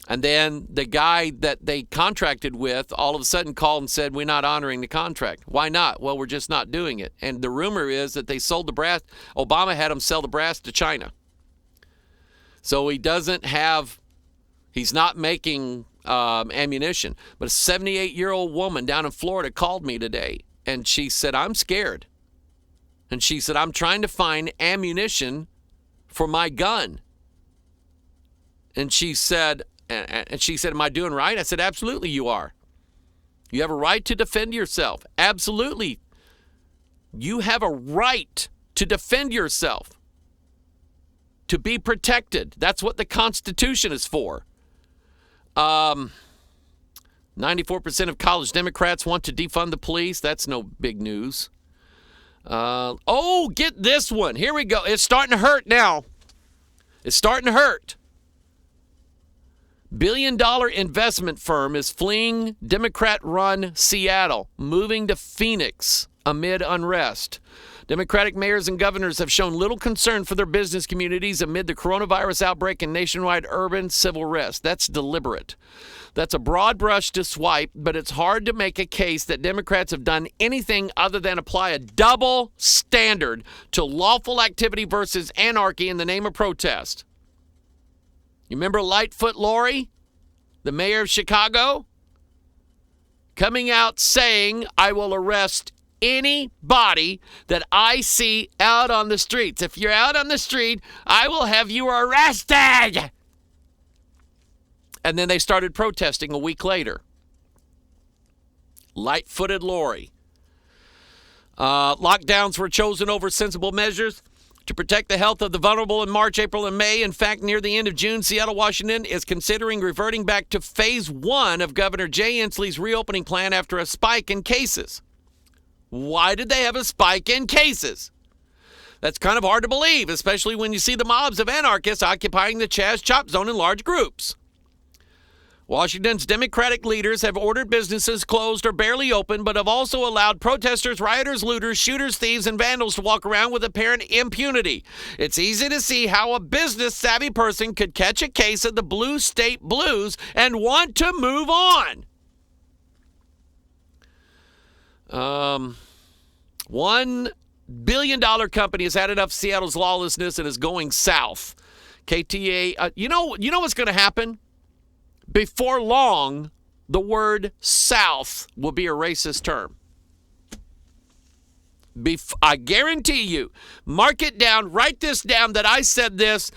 And then the guy that they contracted with all of a sudden called and said, "We're not honoring the contract." Why not? Well, we're just not doing it. And the rumor is that they sold the brass. Obama had them sell the brass to China. So he's not making ammunition. But a 78-year-old woman down in Florida called me today, and she said, "I'm scared." And she said, "I'm trying to find ammunition for my gun." And she said, "Am I doing right?" I said, "Absolutely you are. You have a right to defend yourself. Absolutely. You have a right to defend yourself, to be protected. That's what the Constitution is for." 94% of college Democrats want to defund the police. That's no big news. Get this one. Here we go. It's starting to hurt now. It's starting to hurt. Billion-dollar investment firm is fleeing Democrat-run Seattle, moving to Phoenix amid unrest. Democratic mayors and governors have shown little concern for their business communities amid the coronavirus outbreak and nationwide urban civil unrest. That's deliberate. That's a broad brush to swipe, but it's hard to make a case that Democrats have done anything other than apply a double standard to lawful activity versus anarchy in the name of protest. You remember Lightfoot Lori, the mayor of Chicago, coming out saying, "I will arrest anybody that I see out on the streets. If you're out on the street, I will have you arrested." And then they started protesting a week later. Light-footed Lori. Lockdowns were chosen over sensible measures. To protect the health of the vulnerable in March, April, and May, in fact, near the end of June, Seattle, Washington is considering reverting back to phase 1 of Governor Jay Inslee's reopening plan after a spike in cases. Why did they have a spike in cases? That's kind of hard to believe, especially when you see the mobs of anarchists occupying the Chaz Chop Zone in large groups. Washington's Democratic leaders have ordered businesses closed or barely open, but have also allowed protesters, rioters, looters, shooters, thieves, and vandals to walk around with apparent impunity. It's easy to see how a business-savvy person could catch a case of the blue state blues and want to move on. $1 billion company has had enough of Seattle's lawlessness and is going south. KTA, you know what's going to happen? Before long, the word South will be a racist term. I guarantee you, mark it down, write this down that I said this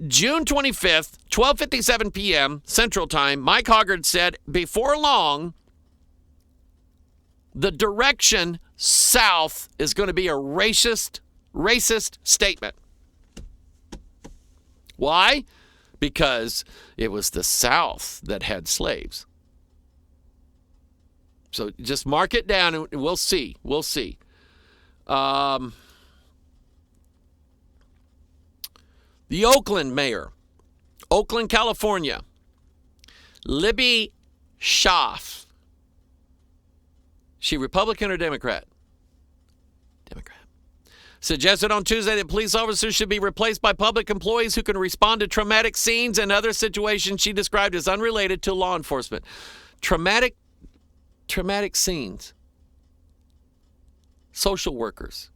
June 25th, 12:57 p.m. Central Time. Mike Hoggard said, before long, the direction South is going to be a racist statement. Why? Because it was the South that had slaves. So just mark it down and we'll see. We'll see. The Oakland mayor, Oakland, California, Libby Schaaf. She Republican or Democrat? Democrat. Suggested on Tuesday that police officers should be replaced by public employees who can respond to traumatic scenes and other situations she described as unrelated to law enforcement. Traumatic scenes. Social workers.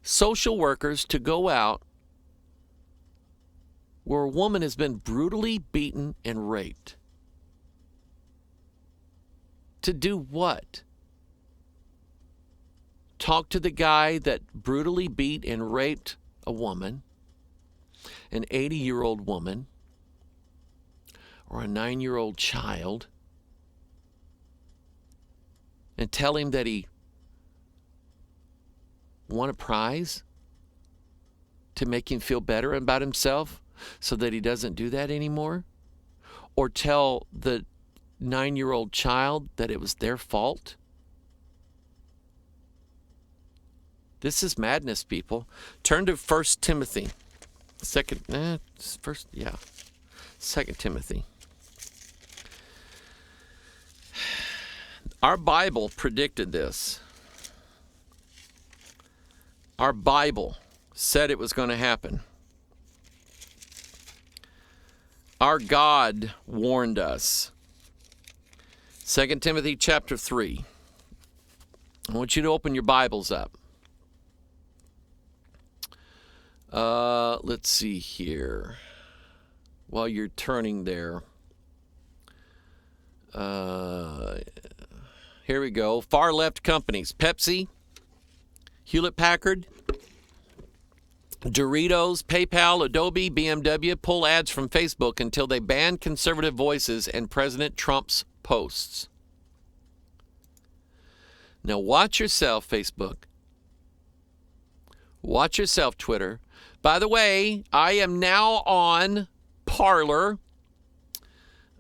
Social workers to go out where a woman has been brutally beaten and raped. To do what? Talk to the guy that brutally beat and raped a woman, an 80-year-old woman, or a 9-year-old child, and tell him that he won a prize to make him feel better about himself so that he doesn't do that anymore? Or tell the 9-year-old child that it was their fault? This is madness, people. Turn to 1 Timothy. 2 Timothy. Our Bible predicted this. Our Bible said it was going to happen. Our God warned us. 2 Timothy chapter 3. I want you to open your Bibles up. Let's see here. While you're turning there. Here we go. Far left companies. Pepsi, Hewlett-Packard, Doritos, PayPal, Adobe, BMW pull ads from Facebook until they ban conservative voices and President Trump's posts. Now watch yourself, Facebook. Watch yourself, Twitter. By the way, I am now on Parler.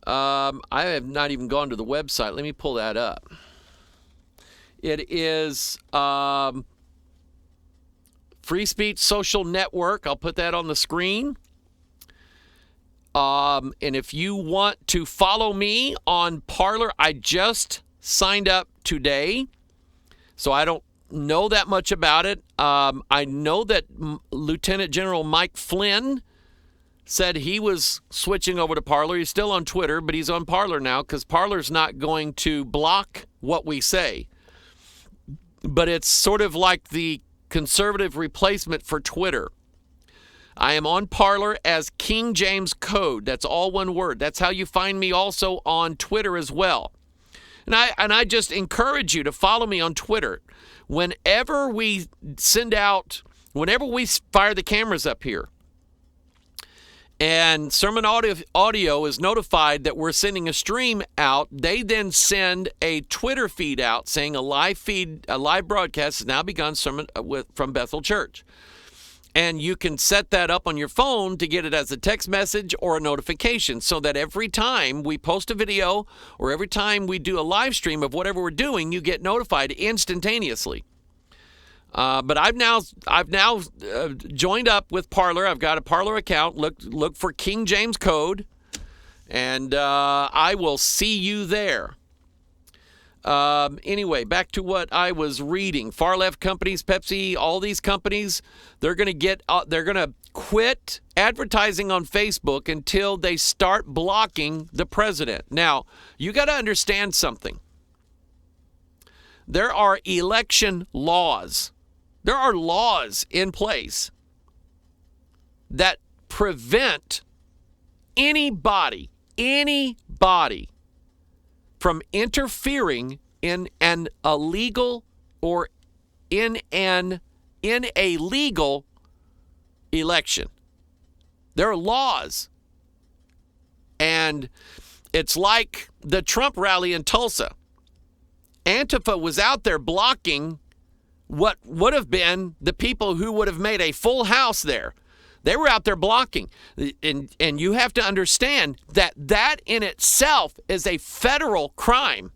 I have not even gone to the website. Let me pull that up. It is Free Speech Social Network. I'll put that on the screen. And if you want to follow me on Parler, I just signed up today, so I don't know that much about it. I know that Lieutenant General Mike Flynn said he was switching over to Parler. He's still on Twitter, but he's on Parler now because Parler's not going to block what we say. But it's sort of like the conservative replacement for Twitter. I am on Parler as King James Code. That's all one word. That's how you find me also on Twitter as well. And I just encourage you to follow me on Twitter. Whenever we fire the cameras up here, and sermon audio is notified that we're sending a stream out. They then send a Twitter feed out saying a live broadcast has now begun from Bethel Church. And you can set that up on your phone to get it as a text message or a notification, so that every time we post a video or every time we do a live stream of whatever we're doing, you get notified instantaneously. But I've now joined up with Parler. I've got a Parler account. Look for King James Code, and I will see you there. Anyway, back to what I was reading. Far left companies, Pepsi, all these companies, they're going to quit advertising on Facebook until they start blocking the president. Now, you got to understand something. There are election laws. There are laws in place that prevent anybody from interfering in an illegal or in a legal election. There are laws. And it's like the Trump rally in Tulsa. Antifa was out there blocking what would have been the people who would have made a full house there. They were out there blocking. And you have to understand that in itself is a federal crime.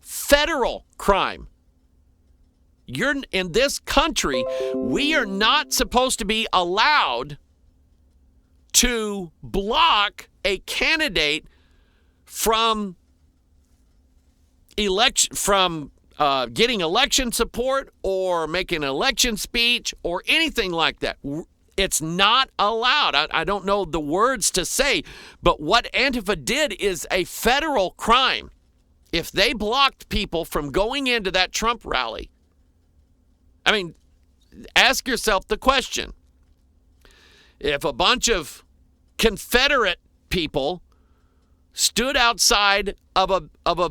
Federal crime. You're in this country, we are not supposed to be allowed to block a candidate from getting election support or making an election speech or anything like that. It's not allowed. I don't know the words to say, but what Antifa did is a federal crime. If they blocked people from going into that Trump rally, I mean, ask yourself the question. If a bunch of Confederate people stood outside of a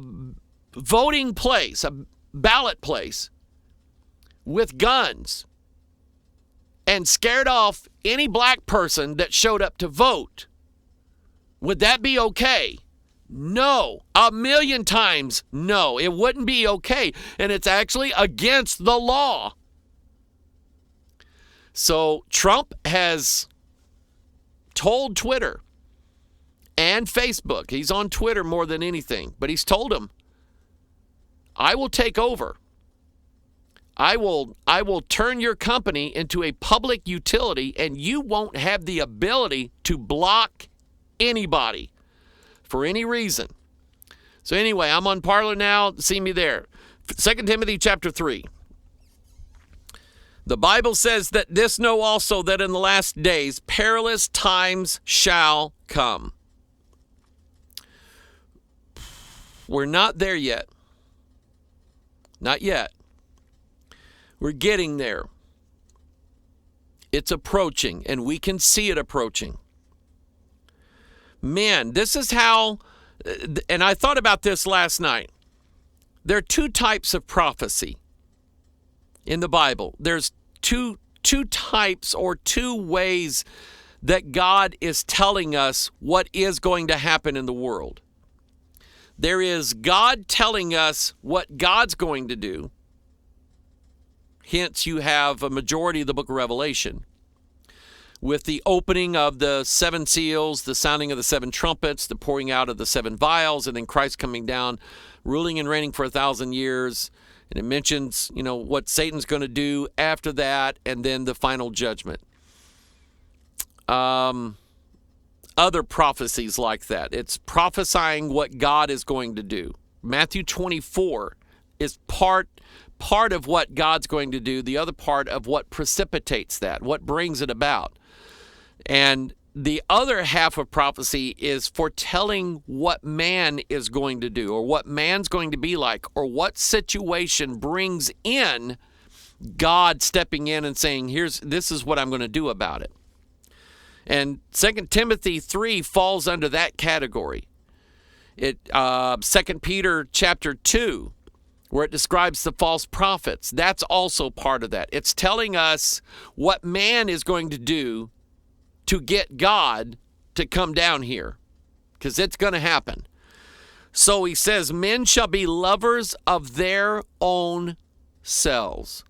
voting place, a ballot place, with guns and scared off any black person that showed up to vote, would that be okay? No. 1,000,000 times no. It wouldn't be okay. And it's actually against the law. So Trump has told Twitter and Facebook, he's on Twitter more than anything, but he's told them, I will take over. I will turn your company into a public utility, and you won't have the ability to block anybody for any reason. So anyway, I'm on Parler now. See me there. 2 Timothy chapter 3. The Bible says that this know also, that in the last days perilous times shall come. We're not there yet. Not yet. We're getting there. It's approaching, and we can see it approaching. Man, this is how, and I thought about this last night. There are two types of prophecy in the Bible. There's two types or two ways that God is telling us what is going to happen in the world. There is God telling us what God's going to do. Hence, you have a majority of the book of Revelation with the opening of the seven seals, the sounding of the seven trumpets, the pouring out of the seven vials, and then Christ coming down, ruling and reigning for 1,000 years. And it mentions, what Satan's going to do after that, and then the final judgment. Other prophecies like that. It's prophesying what God is going to do. Matthew 24 is part of what God's going to do, the other part of what precipitates that, what brings it about. And the other half of prophecy is foretelling what man is going to do, or what man's going to be like, or what situation brings in God stepping in and saying, this is what I'm going to do about it. And 2 Timothy 3 falls under that category. 2 Peter chapter 2, where it describes the false prophets, that's also part of that. It's telling us what man is going to do to get God to come down here, because it's going to happen. So he says, men shall be lovers of their own selves.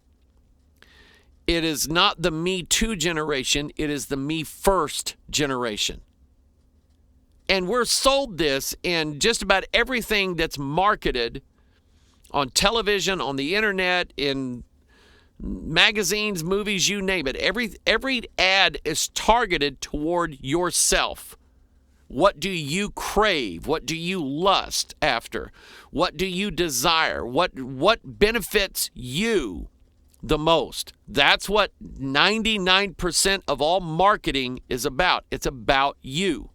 It is not the Me Too generation. It is the Me First generation. And we're sold this in just about everything that's marketed on television, on the internet, in magazines, movies, you name it. Every ad is targeted toward yourself. What do you crave? What do you lust after? What do you desire? What benefits you the most? That's what 99% of all marketing is about. It's about you.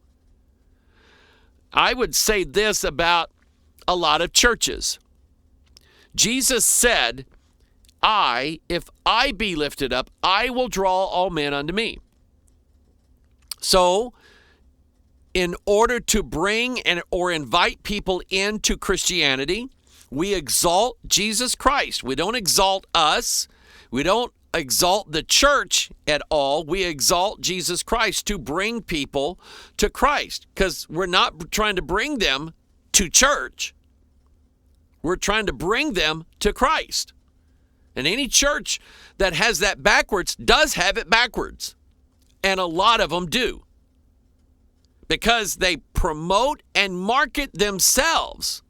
I would say this about a lot of churches. Jesus said, if I be lifted up, I will draw all men unto me. So, in order to bring or invite people into Christianity, we exalt Jesus Christ. We don't exalt us. We don't exalt the church at all. We exalt Jesus Christ to bring people to Christ, because we're not trying to bring them to church. We're trying to bring them to Christ. And any church that has that backwards does have it backwards. And a lot of them do. Because they promote and market themselves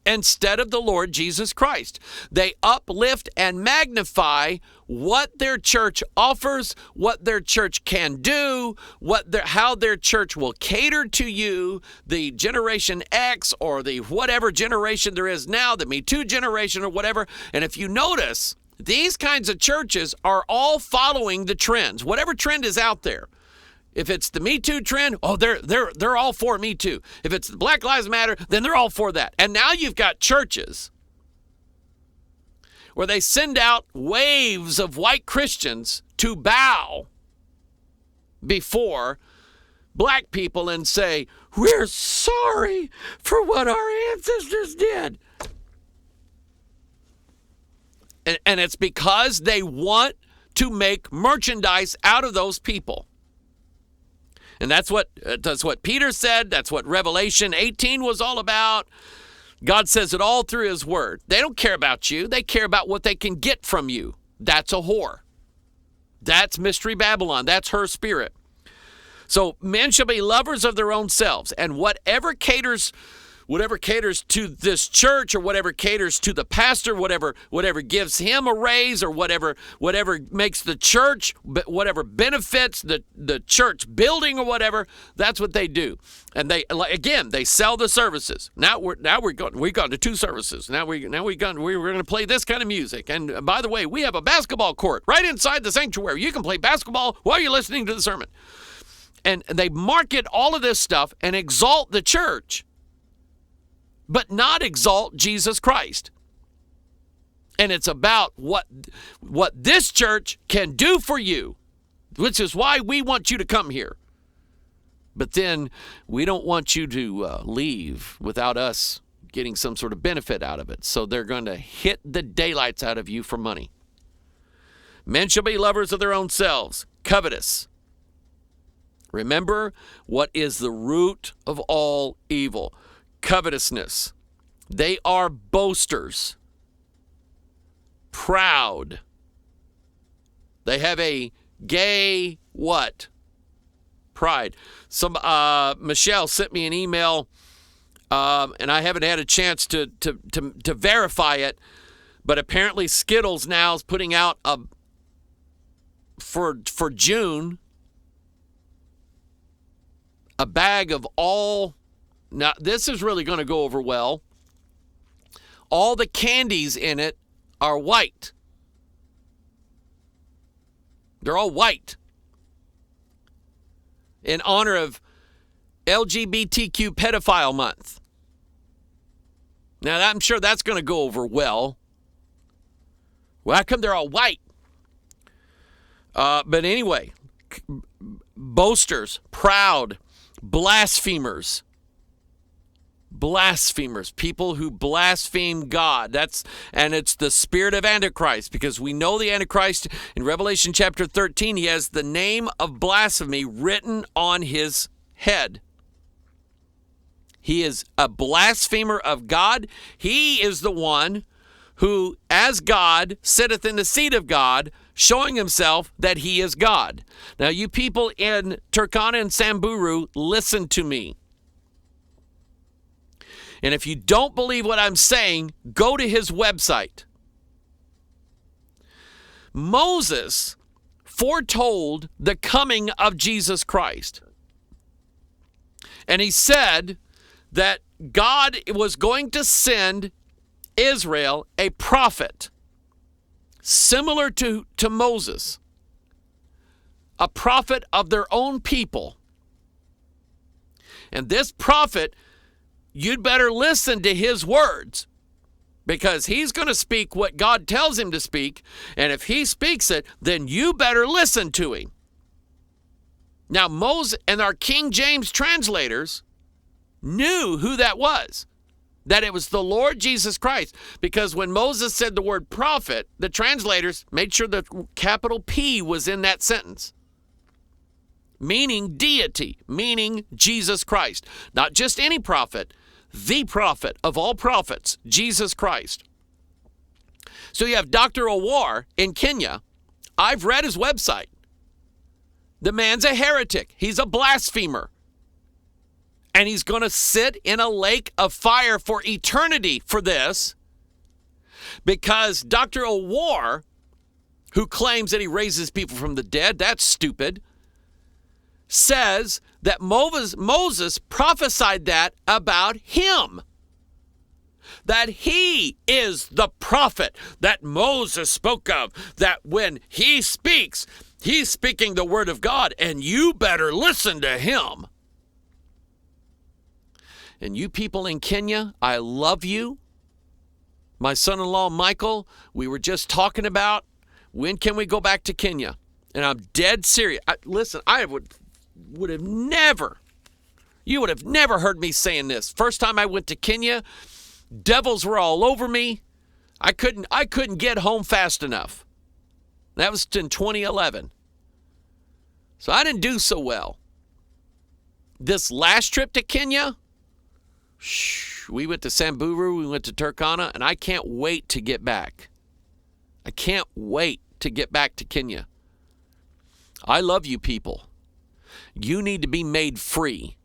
instead of the Lord Jesus Christ. They uplift and magnify what their church offers, what their church can do, how their church will cater to you, the Generation X or the whatever generation there is now, the Me Too generation or whatever. And if you notice, these kinds of churches are all following the trends, whatever trend is out there. If it's the Me Too trend, they're all for Me Too. If it's the Black Lives Matter, then they're all for that. And now you've got churches where they send out waves of white Christians to bow before black people and say, we're sorry for what our ancestors did. And it's because they want to make merchandise out of those people. And that's what Peter said. That's what Revelation 18 was all about. God says it all through his word. They don't care about you. They care about what they can get from you. That's a whore. That's Mystery Babylon. That's her spirit. So men shall be lovers of their own selves, and whatever caters to this church, or whatever caters to the pastor, whatever gives him a raise, or whatever makes the church, whatever benefits the church building or whatever, that's what they do. And they sell the services. We've gone to 2 services. We're going to play this kind of music. And by the way, we have a basketball court right inside the sanctuary. You can play basketball while you're listening to the sermon. And they market all of this stuff and exalt the church, but not exalt Jesus Christ. And it's about what this church can do for you, which is why we want you to come here. But then we don't want you to leave without us getting some sort of benefit out of it. So they're going to hit the daylights out of you for money. Men shall be lovers of their own selves, covetous. Remember what is the root of all evil. Covetousness. They are boasters, proud. They have a gay what? Pride. Michelle sent me an email, and I haven't had a chance to verify it, but apparently Skittles now is putting out for June a bag of all. Now, this is really going to go over well. All the candies in it are white. They're all white. In honor of LGBTQ Pedophile Month. Now, I'm sure that's going to go over well. Well, how come they're all white? But anyway, boasters, proud, blasphemers. Blasphemers, people who blaspheme God. And it's the spirit of Antichrist, because we know the Antichrist in Revelation chapter 13, he has the name of blasphemy written on his head. He is a blasphemer of God. He is the one who, as God, sitteth in the seat of God, showing himself that he is God. Now, you people in Turkana and Samburu, listen to me. And if you don't believe what I'm saying, go to his website. Moses foretold the coming of Jesus Christ. And he said that God was going to send Israel a prophet similar to Moses, a prophet of their own people. And this prophet, you'd better listen to his words, because he's going to speak what God tells him to speak. And if he speaks it, then you better listen to him. Now, Moses and our King James translators knew who that was, that it was the Lord Jesus Christ. Because when Moses said the word prophet, the translators made sure the capital P was in that sentence, meaning deity, meaning Jesus Christ. Not just any prophet, the prophet of all prophets, Jesus Christ. So you have Dr. Owar in Kenya. I've read his website. The man's a heretic. He's a blasphemer. And he's going to sit in a lake of fire for eternity for this, because Dr. Owar, who claims that he raises people from the dead, that's stupid, says that Moses prophesied that about him. That he is the prophet that Moses spoke of, that when he speaks, he's speaking the word of God, and you better listen to him. And you people in Kenya, I love you. My son-in-law, Michael, we were just talking about when can we go back to Kenya? And I'm dead serious. Listen, I would have never, you would have never heard me saying this. First time I went to Kenya, devils were all over me. I couldn't get home fast enough. That was in 2011. So I didn't do so well. This last trip to Kenya, we went to Samburu, we went to Turkana, and I can't wait to get back. I can't wait to get back to Kenya. I love you people. You need to be made free.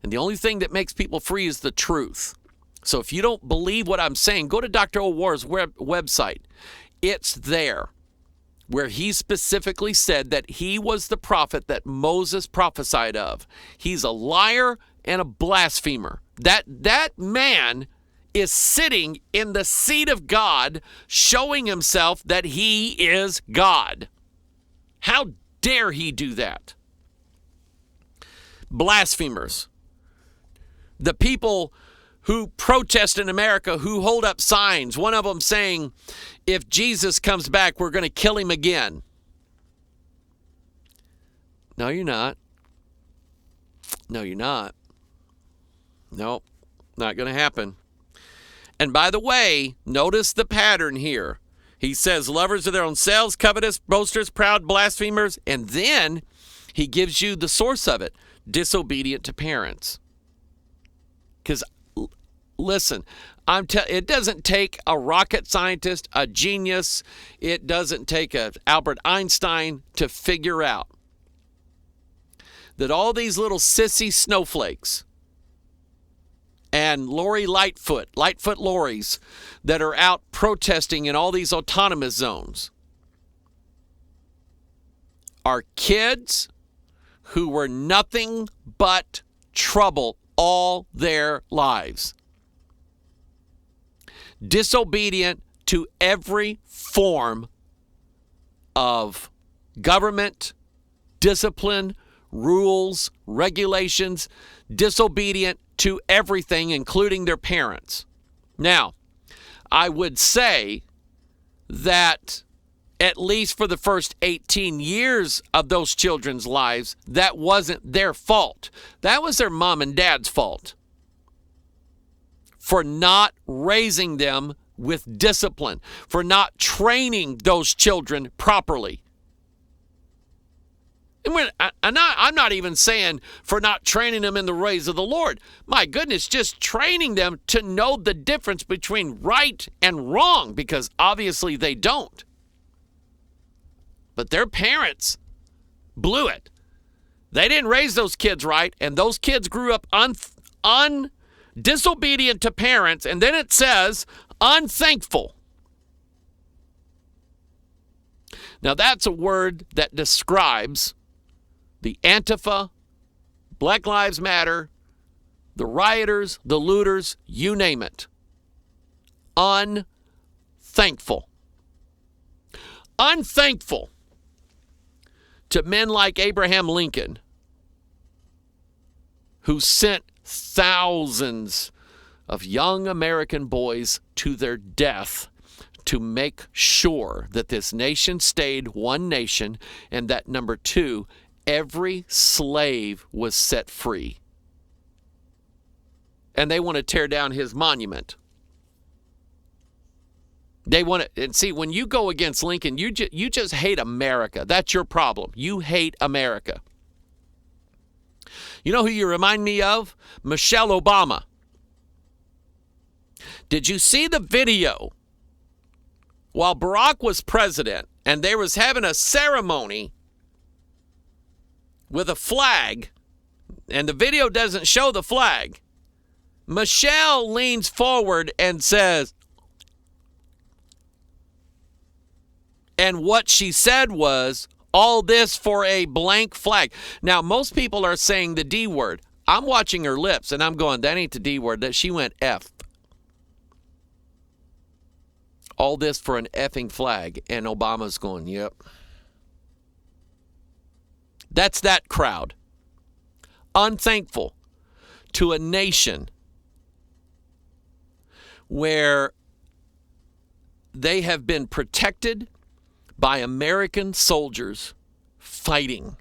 And the only thing that makes people free is the truth. So if you don't believe what I'm saying, go to Dr. Owar's website. It's there, where he specifically said that he was the prophet that Moses prophesied of. He's a liar and a blasphemer. That man is sitting in the seat of God, showing himself that he is God. How dare he do that? Blasphemers. The people who protest in America, who hold up signs, one of them saying, if Jesus comes back, we're going to kill him again. No, you're not. No, you're not. Nope, not going to happen. And by the way, notice the pattern here. He says lovers of their own selves, covetous, boasters, proud, blasphemers, and then he gives you the source of it, disobedient to parents. Because listen, it doesn't take a rocket scientist, a genius, it doesn't take a Albert Einstein to figure out that all these little sissy snowflakes and Lori Lightfoot lorries that are out protesting in all these autonomous zones are kids who were nothing but trouble all their lives. Disobedient to every form of government, discipline, rules, regulations, disobedient to everything, including their parents. Now, I would say that at least for the first 18 years of those children's lives, that wasn't their fault. That was their mom and dad's fault. for not raising them with discipline, for not training those children properly. And I'm not even saying for not training them in the ways of the Lord. My goodness, just training them to know the difference between right and wrong, because obviously they don't. But their parents blew it. They didn't raise those kids right, and those kids grew up disobedient to parents, and then it says unthankful. Now that's a word that describes the Antifa, Black Lives Matter, the rioters, the looters, you name it. Unthankful. Unthankful to men like Abraham Lincoln, who sent thousands of young American boys to their death to make sure that this nation stayed one nation, and that, number two, every slave was set free. And they want to tear down his monument. They want to, and see, when you go against Lincoln, you just hate America. That's your problem. You hate America. You know who you remind me of? Michelle Obama. Did you see the video while Barack was president and they was having a ceremony with a flag, and the video doesn't show the flag? Michelle leans forward and says, and what she said was, all this for a blank flag. Now, most people are saying the D word. I'm watching her lips, and I'm going, that ain't the D word. That she went F. All this for an effing flag. And Obama's going, yep. That's that crowd. Unthankful to a nation where they have been protected by American soldiers fighting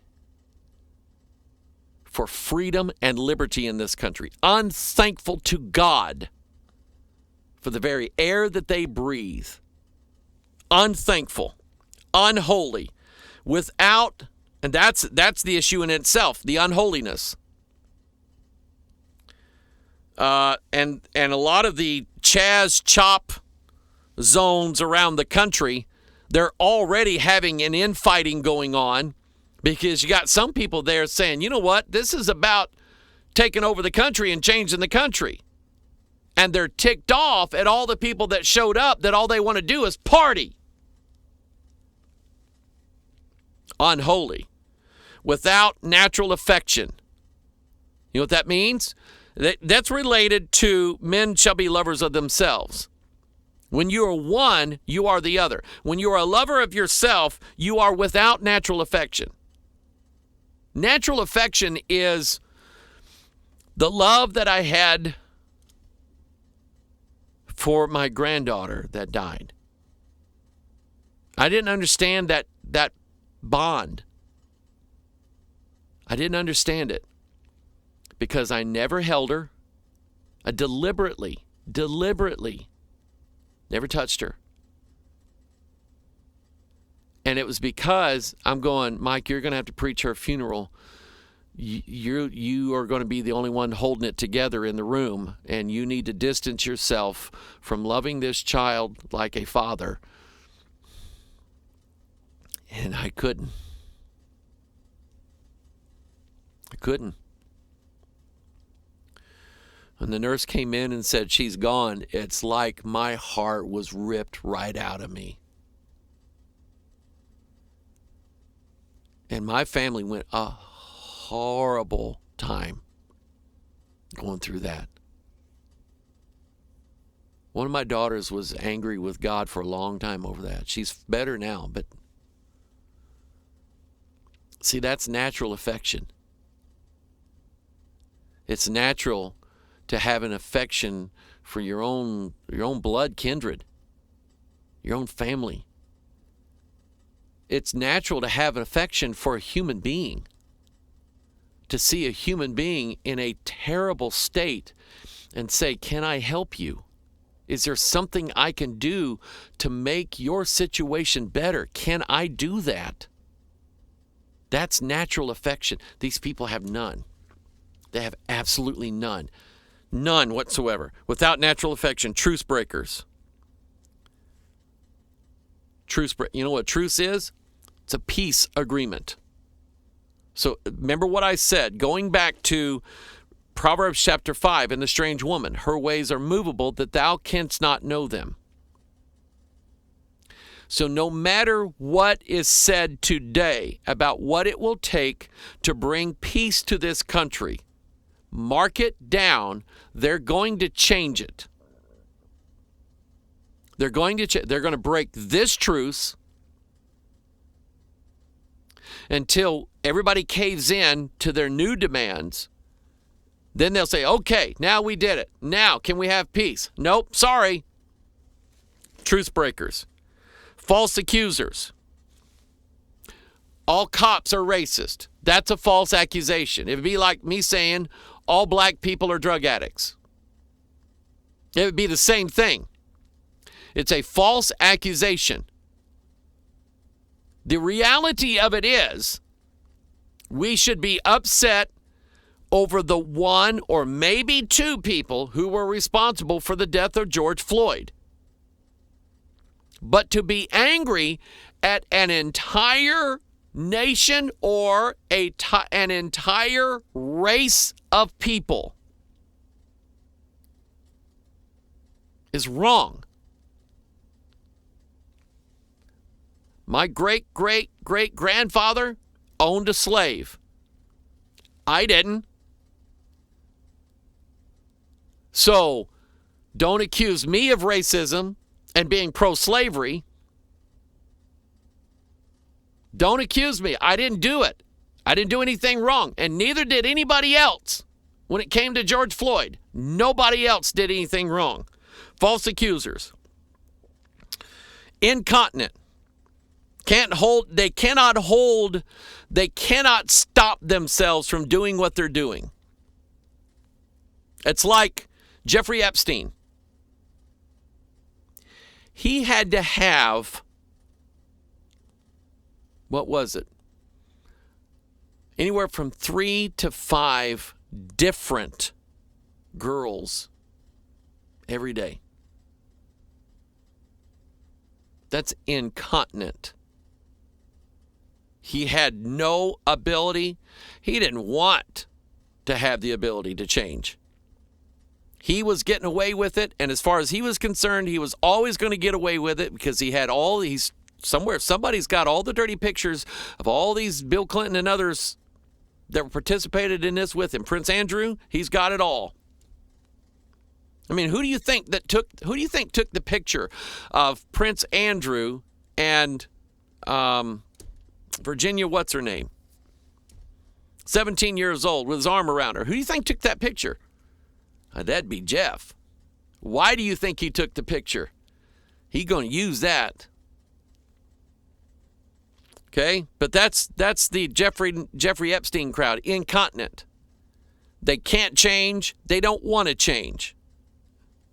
for freedom and liberty in this country. Unthankful to God for the very air that they breathe. Unthankful, unholy, without, and that's the issue in itself, the unholiness. And a lot of the Chaz chop zones around the country, they're already having an infighting going on, because you got some people there saying, you know what, this is about taking over the country and changing the country. And they're ticked off at all the people that showed up that all they want to do is party. Unholy. Without natural affection. You know what that means? That's related to men shall be lovers of themselves. When you are one, you are the other. When you are a lover of yourself, you are without natural affection. Natural affection is the love that I had for my granddaughter that died. I didn't understand that bond. I didn't understand it because I never held her. I deliberately never touched her. And it was because I'm going, Mike, you're going to have to preach her funeral. You are going to be the only one holding it together in the room, and you need to distance yourself from loving this child like a father. And I couldn't. When the nurse came in and said she's gone, it's like my heart was ripped right out of me. And my family went a horrible time going through that. One of my daughters was angry with God for a long time over that. She's better now, but see, that's natural affection. It's natural to have an affection for your own blood kindred, your own family. It's natural to have an affection for a human being. To see a human being in a terrible state and say, can I help you? Is there something I can do to make your situation better? Can I do that? That's natural affection. These people have none. They have absolutely none. None whatsoever. Without natural affection, truce breakers. You know what truce is? It's a peace agreement. So remember what I said, going back to Proverbs chapter 5 and the strange woman. Her ways are movable, that thou canst not know them. So no matter what is said today about what it will take to bring peace to this country, mark it down, they're going to change it. They're going to break this truce until everybody caves in to their new demands. Then they'll say, okay, now we did it. Now can we have peace? Nope, sorry. Truce breakers. False accusers. All cops are racist. That's a false accusation. It would be like me saying all black people are drug addicts. It would be the same thing. It's a false accusation. The reality of it is, we should be upset over the one or maybe two people who were responsible for the death of George Floyd. But to be angry at an entire nation or an entire race of people is wrong. My great-great-great-grandfather owned a slave. I didn't. So don't accuse me of racism and being pro-slavery. Don't accuse me. I didn't do it. I didn't do anything wrong, and neither did anybody else. When it came to George Floyd, nobody else did anything wrong. False accusers. Incontinent. They cannot stop themselves from doing what they're doing. It's like Jeffrey Epstein. He had to have, what was it? Anywhere from 3 to 5 different girls every day. That's incontinent. He had no ability. He didn't want to have the ability to change. He was getting away with it, and as far as he was concerned, he was always going to get away with it because he had all these, somebody's got all the dirty pictures of all these Bill Clinton and others that participated in this with him. Prince Andrew, he's got it all. I mean, who do you think took the picture of Prince Andrew and Virginia, what's her name? 17 years old with his arm around her. Who do you think took that picture? That'd be Jeff. Why do you think he took the picture? He's going to use that. Okay? But that's the Jeffrey Epstein crowd. Incontinent. They can't change. They don't want to change.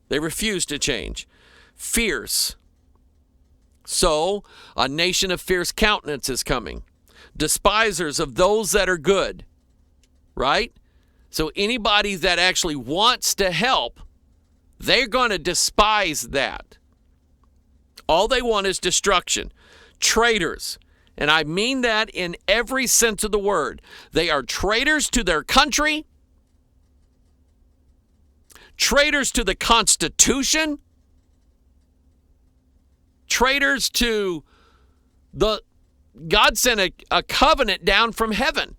They refuse to change. Fierce. So, a nation of fierce countenance is coming. Despisers of those that are good. Right? So anybody that actually wants to help, they're going to despise that. All they want is destruction. Traitors. And I mean that in every sense of the word. They are traitors to their country, traitors to the Constitution, traitors to God sent a covenant down from heaven.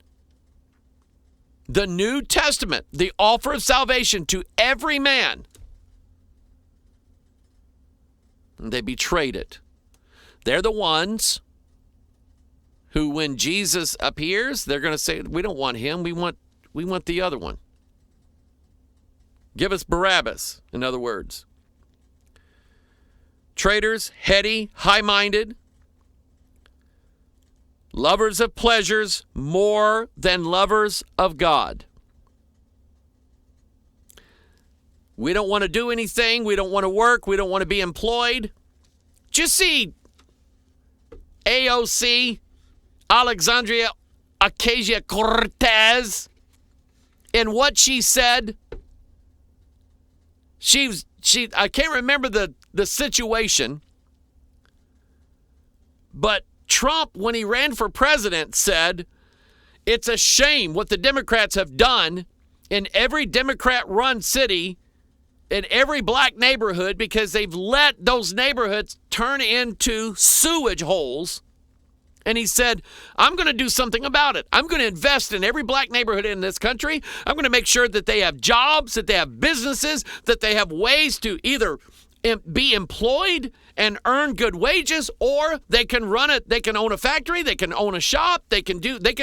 The New Testament, the offer of salvation to every man. And they betrayed it. They're the ones who, when Jesus appears, they're going to say, we don't want him, we want the other one. Give us Barabbas, in other words. Traitors, heady, high-minded, lovers of pleasures more than lovers of God. We don't want to do anything. We don't want to work. We don't want to be employed. Just see AOC, Alexandria Ocasio-Cortez, and what she said. I can't remember the situation, but Trump, when he ran for president, said it's a shame what the Democrats have done in every Democrat-run city, in every black neighborhood, because they've let those neighborhoods turn into sewage holes. And he said, I'm going to do something about it. I'm going to invest in every black neighborhood in this country. I'm going to make sure that they have jobs, that they have businesses, that they have ways to either be employed and earn good wages, or they can run it. They can own a factory. They can own a shop. They can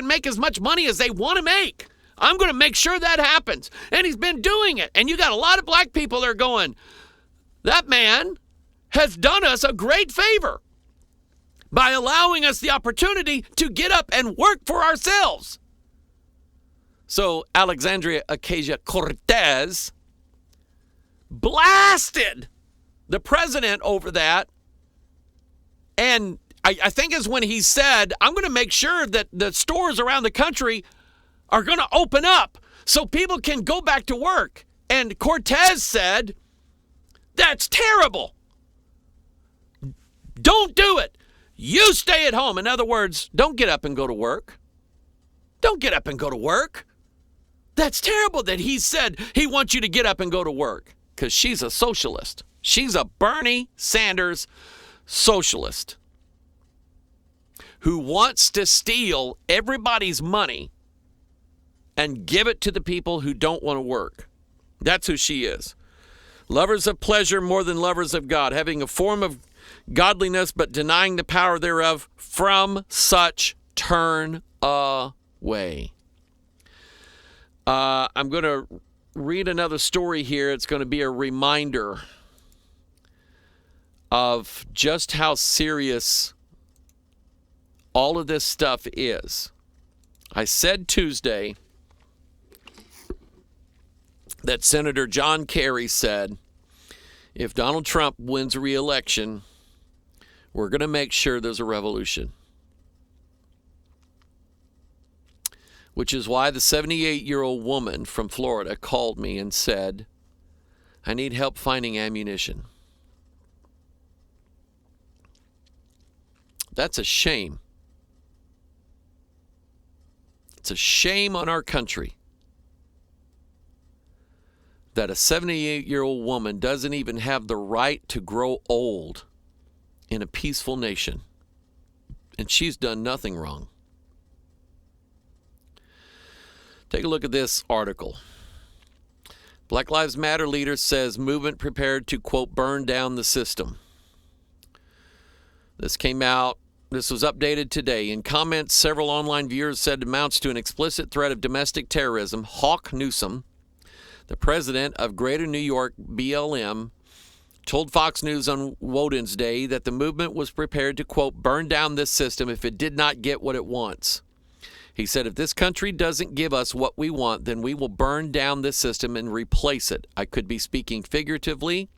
make as much money as they want to make. I'm going to make sure that happens. And he's been doing it. And you got a lot of black people that are going, that man has done us a great favor by allowing us the opportunity to get up and work for ourselves. So Alexandria Ocasio-Cortez blasted the president over that. And I think it's when he said, I'm going to make sure that the stores around the country are going to open up so people can go back to work. And Cortez said, that's terrible. Don't do it. You stay at home. In other words, don't get up and go to work. Don't get up and go to work. That's terrible that he said he wants you to get up and go to work, because she's a socialist. She's a Bernie Sanders socialist who wants to steal everybody's money and give it to the people who don't want to work. That's who she is. Lovers of pleasure more than lovers of God, having a form of godliness but denying the power thereof, from such turn away. I'm going to read another story here. It's going to be a reminder of just how serious all of this stuff is. I said Tuesday that Senator John Kerry said, if Donald Trump wins re-election, we're going to make sure there's a revolution. Which is why the 78-year-old woman from Florida called me and said, I need help finding ammunition. That's a shame. It's a shame on our country that a 78-year-old woman doesn't even have the right to grow old in a peaceful nation. And she's done nothing wrong. Take a look at this article. Black Lives Matter leader says movement prepared to, quote, burn down the system. This was updated today. In comments, several online viewers said it amounts to an explicit threat of domestic terrorism. Hawk Newsom, the president of Greater New York BLM, told Fox News on Woden's Day that the movement was prepared to, quote, burn down this system if it did not get what it wants. He said, if this country doesn't give us what we want, then we will burn down this system and replace it. I could be speaking figuratively.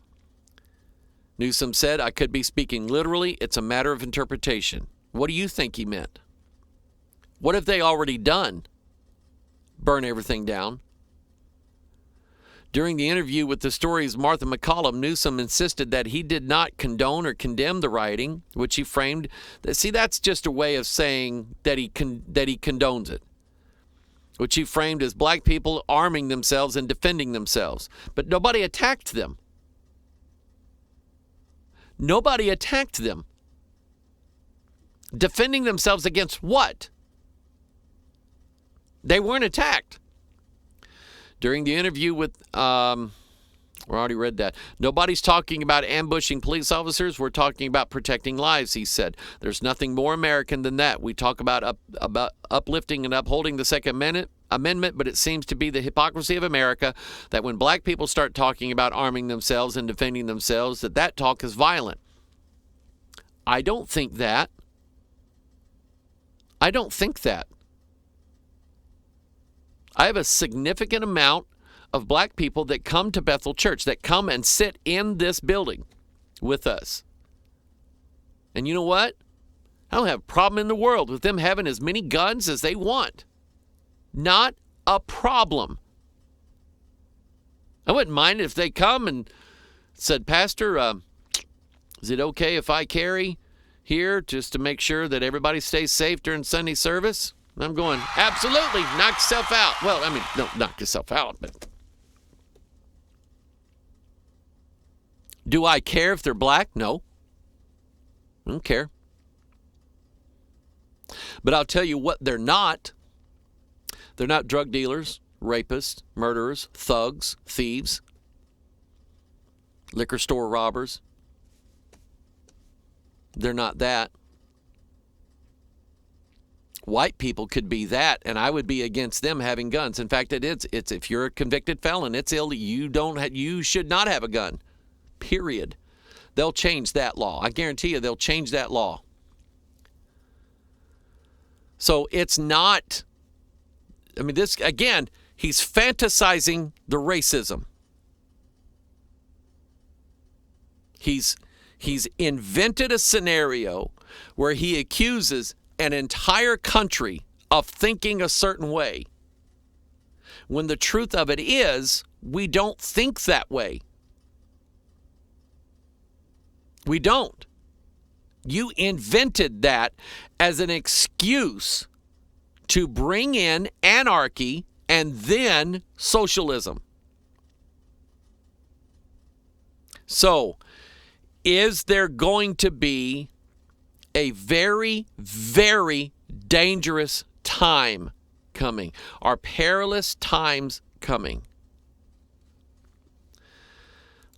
Newsom said, I could be speaking literally. It's a matter of interpretation. What do you think he meant? What have they already done? Burn everything down. During the interview with the Story's Martha McCallum, Newsom insisted that he did not condone or condemn the rioting, which he framed. See, that's just a way of saying that he condones it, which he framed as black people arming themselves and defending themselves. But nobody attacked them. Nobody attacked them. Defending themselves against what? They weren't attacked. During the interview with, we already read that. Nobody's talking about ambushing police officers. We're talking about protecting lives, he said. There's nothing more American than that. We talk about uplifting and upholding the Second Amendment, but it seems to be the hypocrisy of America that when black people start talking about arming themselves and defending themselves, that talk is violent. I don't think that. I have a significant amount of black people that come to Bethel Church, that come and sit in this building with us. And you know what? I don't have a problem in the world with them having as many guns as they want. Not a problem. I wouldn't mind if they come and said, Pastor, is it okay if I carry here just to make sure that everybody stays safe during Sunday service? And I'm going, absolutely, knock yourself out. Well, I mean, don't knock yourself out, but do I care if they're black? No. I don't care. But I'll tell you what they're not. They're not drug dealers, rapists, murderers, thugs, thieves, liquor store robbers. They're not that. White people could be that, and I would be against them having guns. In fact, it's if you're a convicted felon, it's illegal. You should not have a gun. Period. They'll change that law. I guarantee you they'll change that law. So it's not, I mean, this, again, he's fantasizing the racism. He's invented a scenario where he accuses an entire country of thinking a certain way, when the truth of it is, we don't think that way. We don't. You invented that as an excuse to bring in anarchy and then socialism. So, is there going to be a very, very dangerous time coming? Are perilous times coming?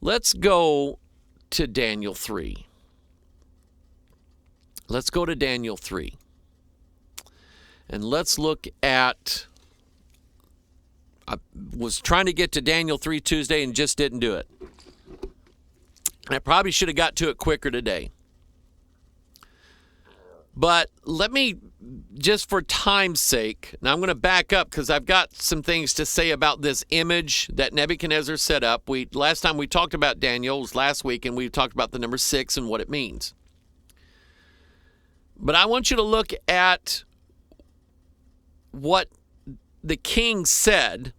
Let's go to Daniel 3. Let's go to Daniel 3. And let's look at, I was trying to get to Daniel 3 Tuesday and just didn't do it. And I probably should have got to it quicker today. But let me, just for time's sake, now I'm going to back up because I've got some things to say about this image that Nebuchadnezzar set up. Last time we talked about Daniel was last week, and we talked about the number 6 and what it means. But I want you to look at what the king said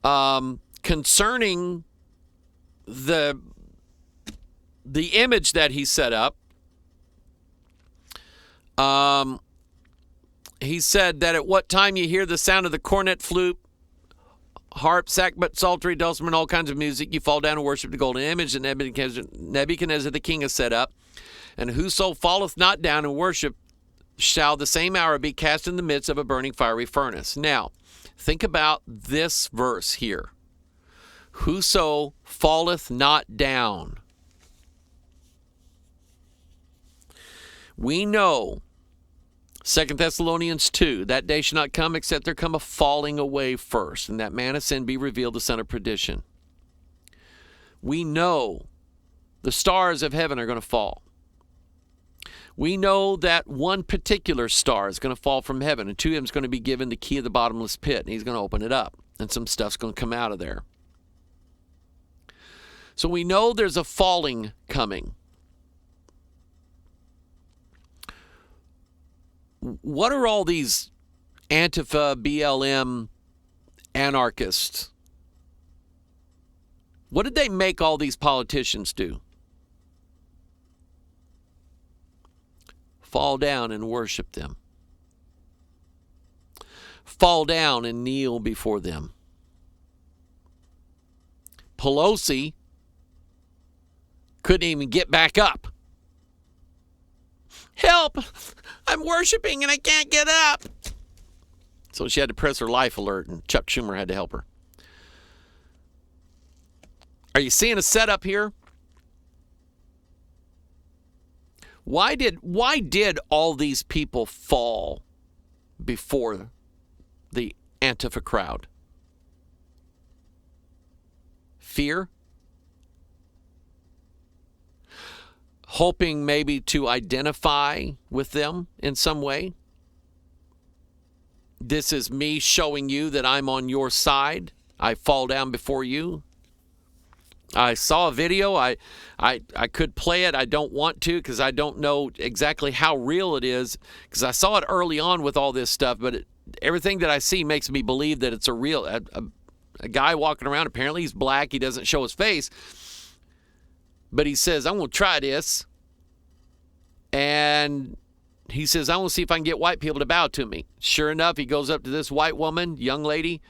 concerning the image that he set up. He said that at what time you hear the sound of the cornet, flute, harp, sackbut, psaltery, dulcimer, and all kinds of music, you fall down and worship the golden image that Nebuchadnezzar the king has set up. And whoso falleth not down and worship shall the same hour be cast in the midst of a burning fiery furnace. Now, think about this verse here. Whoso falleth not down. We know, 2 Thessalonians 2, that day shall not come except there come a falling away first, and that man of sin be revealed, the son of perdition. We know the stars of heaven are going to fall. We know that one particular star is going to fall from heaven, and to him is going to be given the key of the bottomless pit, and he's going to open it up, and some stuff's going to come out of there. So we know there's a falling coming. What are all these Antifa, BLM anarchists? What did they make all these politicians do? Fall down and worship them. Fall down and kneel before them. Pelosi couldn't even get back up. Help! I'm worshiping and I can't get up. So she had to press her life alert, and Chuck Schumer had to help her. Are you seeing a setup here? Why did all these people fall before the Antifa crowd? Fear? Hoping maybe to identify with them in some way? This is me showing you that I'm on your side. I fall down before you. I saw a video. I could play it. I don't want to because I don't know exactly how real it is because I saw it early on with all this stuff, but everything that I see makes me believe that it's a guy walking around. Apparently he's black. He doesn't show his face, but he says, I'm going to try this. And he says, I want to see if I can get white people to bow to me. Sure enough, he goes up to this white woman, young lady,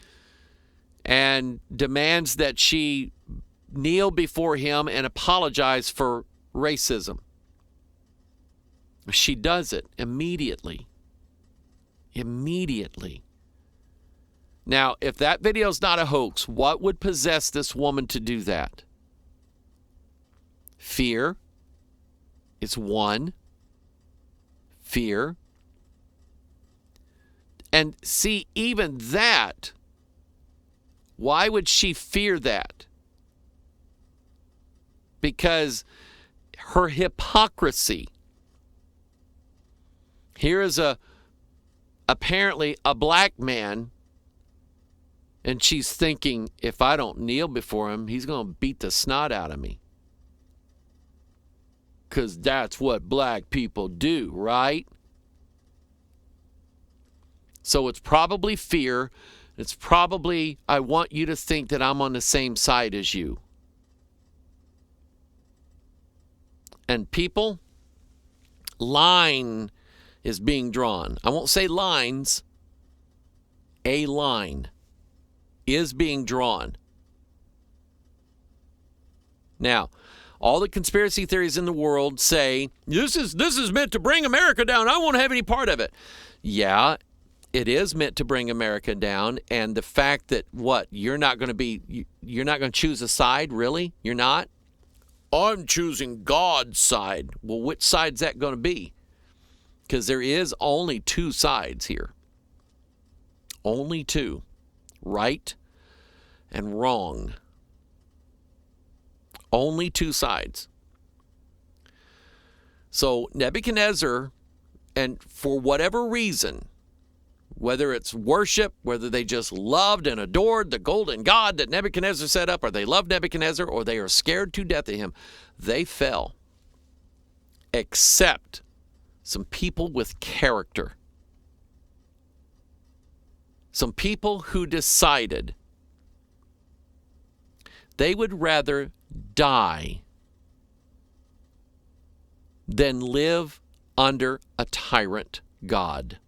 and demands that she kneel before him and apologize for racism. She does it immediately. Immediately. Now, if that video is not a hoax, what would possess this woman to do that? Fear is one. Fear. And see, even that, why would she fear that? Because her hypocrisy. Here is apparently a black man, and she's thinking, if I don't kneel before him, he's going to beat the snot out of me. Because that's what black people do, right? So it's probably fear. It's probably, I want you to think that I'm on the same side as you. And people, line is being drawn. I won't say lines. A line is being drawn. Now, all the conspiracy theories in the world say, this is meant to bring America down. I won't have any part of it. Yeah, it is meant to bring America down. And the fact that you're not going to choose a side, really? You're not? I'm choosing God's side. Well, which side's that going to be? Because there is only two sides here. Only two. Right and wrong. Only two sides. So Nebuchadnezzar, and for whatever reason, whether it's worship, whether they just loved and adored the golden god that Nebuchadnezzar set up, or they loved Nebuchadnezzar, or they are scared to death of him, they fell. Except some people with character. Some people who decided they would rather die than live under a tyrant god.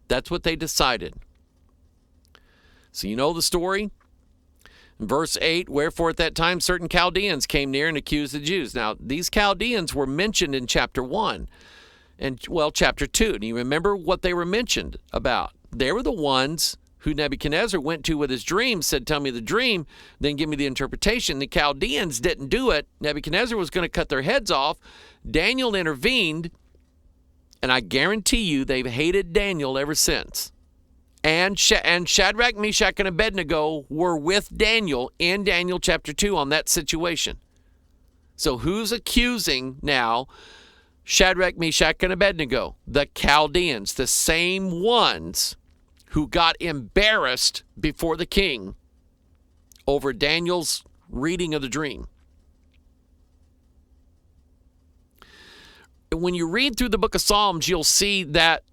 That's what they decided. So you know the story? In verse 8, wherefore at that time certain Chaldeans came near and accused the Jews. Now, these Chaldeans were mentioned in chapter 1 and, chapter 2. And you remember what they were mentioned about? They were the ones who Nebuchadnezzar went to with his dream, said, tell me the dream, then give me the interpretation. The Chaldeans didn't do it. Nebuchadnezzar was going to cut their heads off. Daniel intervened. And I guarantee you they've hated Daniel ever since. And Shadrach, Meshach, and Abednego were with Daniel in Daniel chapter 2 on that situation. So who's accusing now Shadrach, Meshach, and Abednego? The Chaldeans, the same ones who got embarrassed before the king over Daniel's reading of the dream. When you read through the book of Psalms, you'll see that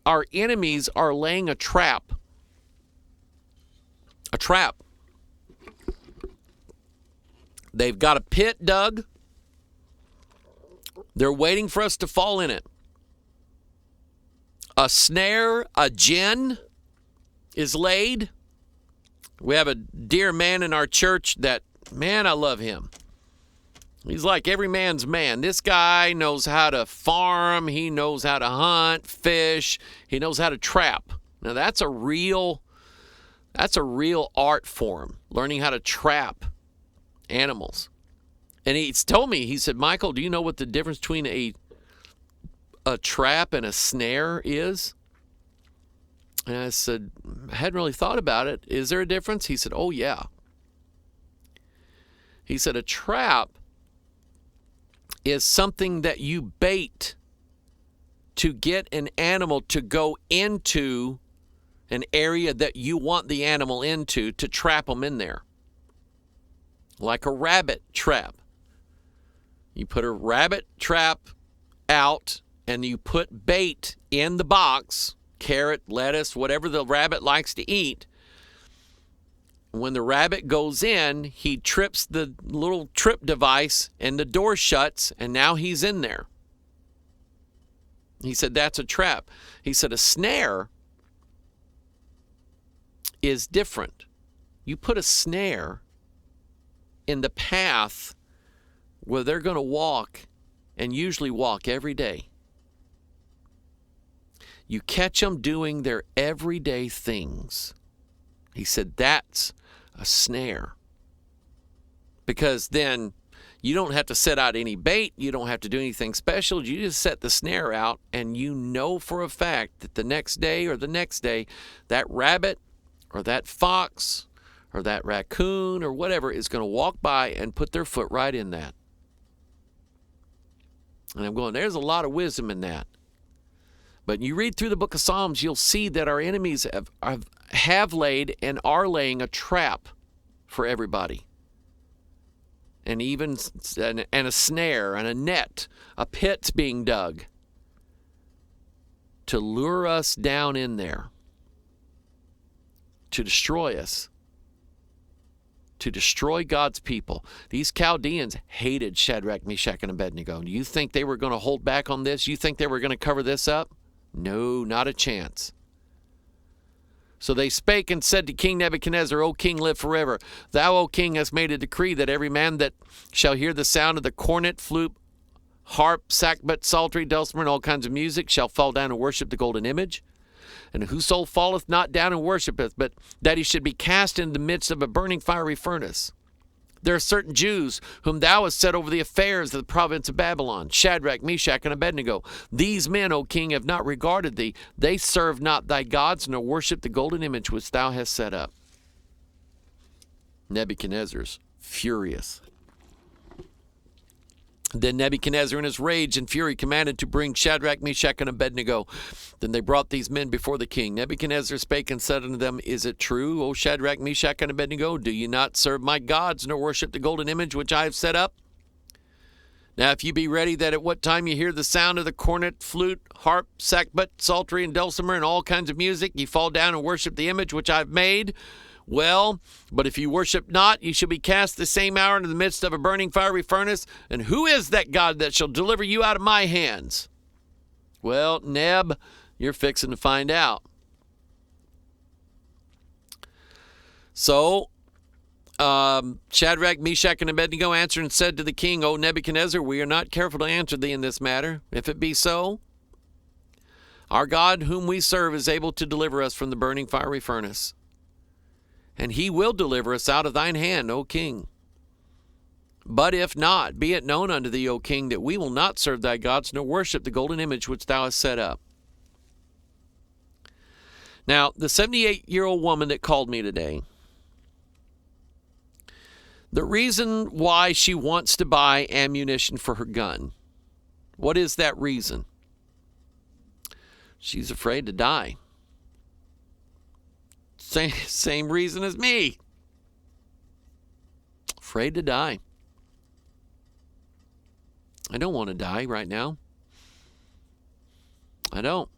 our enemies are laying a trap. A trap. They've got a pit dug. They're waiting for us to fall in it. A snare, a gin is laid. We have a dear man in our church that, man, I love him. He's like every man's man. This guy knows how to farm. He knows how to hunt, fish. He knows how to trap. Now that's a real art form, learning how to trap animals. And he's told me, he said, Michael, do you know what the difference between a trap and a snare is? And I said, I hadn't really thought about it. Is there a difference? He said, oh yeah. He said, a trap is something that you bait to get an animal to go into an area that you want the animal into to trap them in there. Like a rabbit trap. You put a rabbit trap out and you put bait in the box, carrot, lettuce, whatever the rabbit likes to eat. When the rabbit goes in, he trips the little trip device and the door shuts, and now he's in there. He said, that's a trap. He said, a snare is different. You put a snare in the path where they're going to walk, and usually walk every day. You catch them doing their everyday things. He said, that's a snare. Because then you don't have to set out any bait. You don't have to do anything special. You just set the snare out, and you know for a fact that the next day or the next day, that rabbit or that fox or that raccoon or whatever is going to walk by and put their foot right in that. And I'm going, there's a lot of wisdom in that. But you read through the book of Psalms, you'll see that our enemies have laid and are laying a trap for everybody. And even a snare and a net, a pit's being dug to lure us down in there, to destroy us, to destroy God's people. These Chaldeans hated Shadrach, Meshach, and Abednego. Do you think they were going to hold back on this? You think they were going to cover this up? No, not a chance. So they spake and said to King Nebuchadnezzar, O king, live forever. Thou, O king, hast made a decree that every man that shall hear the sound of the cornet, flute, harp, sackbut, psaltery, dulcimer, and all kinds of music shall fall down and worship the golden image. And whoso falleth not down and worshipeth, but that he should be cast into the midst of a burning fiery furnace. There are certain Jews whom thou hast set over the affairs of the province of Babylon, Shadrach, Meshach, and Abednego. These men, O king, have not regarded thee. They serve not thy gods, nor worship the golden image which thou hast set up. Nebuchadnezzar's furious. Then Nebuchadnezzar in his rage and fury commanded to bring Shadrach, Meshach, and Abednego. Then they brought these men before the king. Nebuchadnezzar spake and said unto them, Is it true, O Shadrach, Meshach, and Abednego? Do ye not serve my gods, nor worship the golden image which I have set up? Now if ye be ready that at what time ye hear the sound of the cornet, flute, harp, sackbut, psaltery, and dulcimer, and all kinds of music, ye fall down and worship the image which I have made. Well, but if you worship not, ye shall be cast the same hour into the midst of a burning fiery furnace. And who is that God that shall deliver you out of my hands? Well, Neb, you're fixing to find out. So, Shadrach, Meshach, and Abednego answered and said to the king, O Nebuchadnezzar, we are not careful to answer thee in this matter. If it be so, our God whom we serve is able to deliver us from the burning fiery furnace. And he will deliver us out of thine hand, O king. But if not, be it known unto thee, O king, that we will not serve thy gods, nor worship the golden image which thou hast set up. Now, the 78-year-old woman that called me today, the reason why she wants to buy ammunition for her gun, what is that reason? She's afraid to die. Same reason as me. Afraid to die. I don't want to die right now. I don't.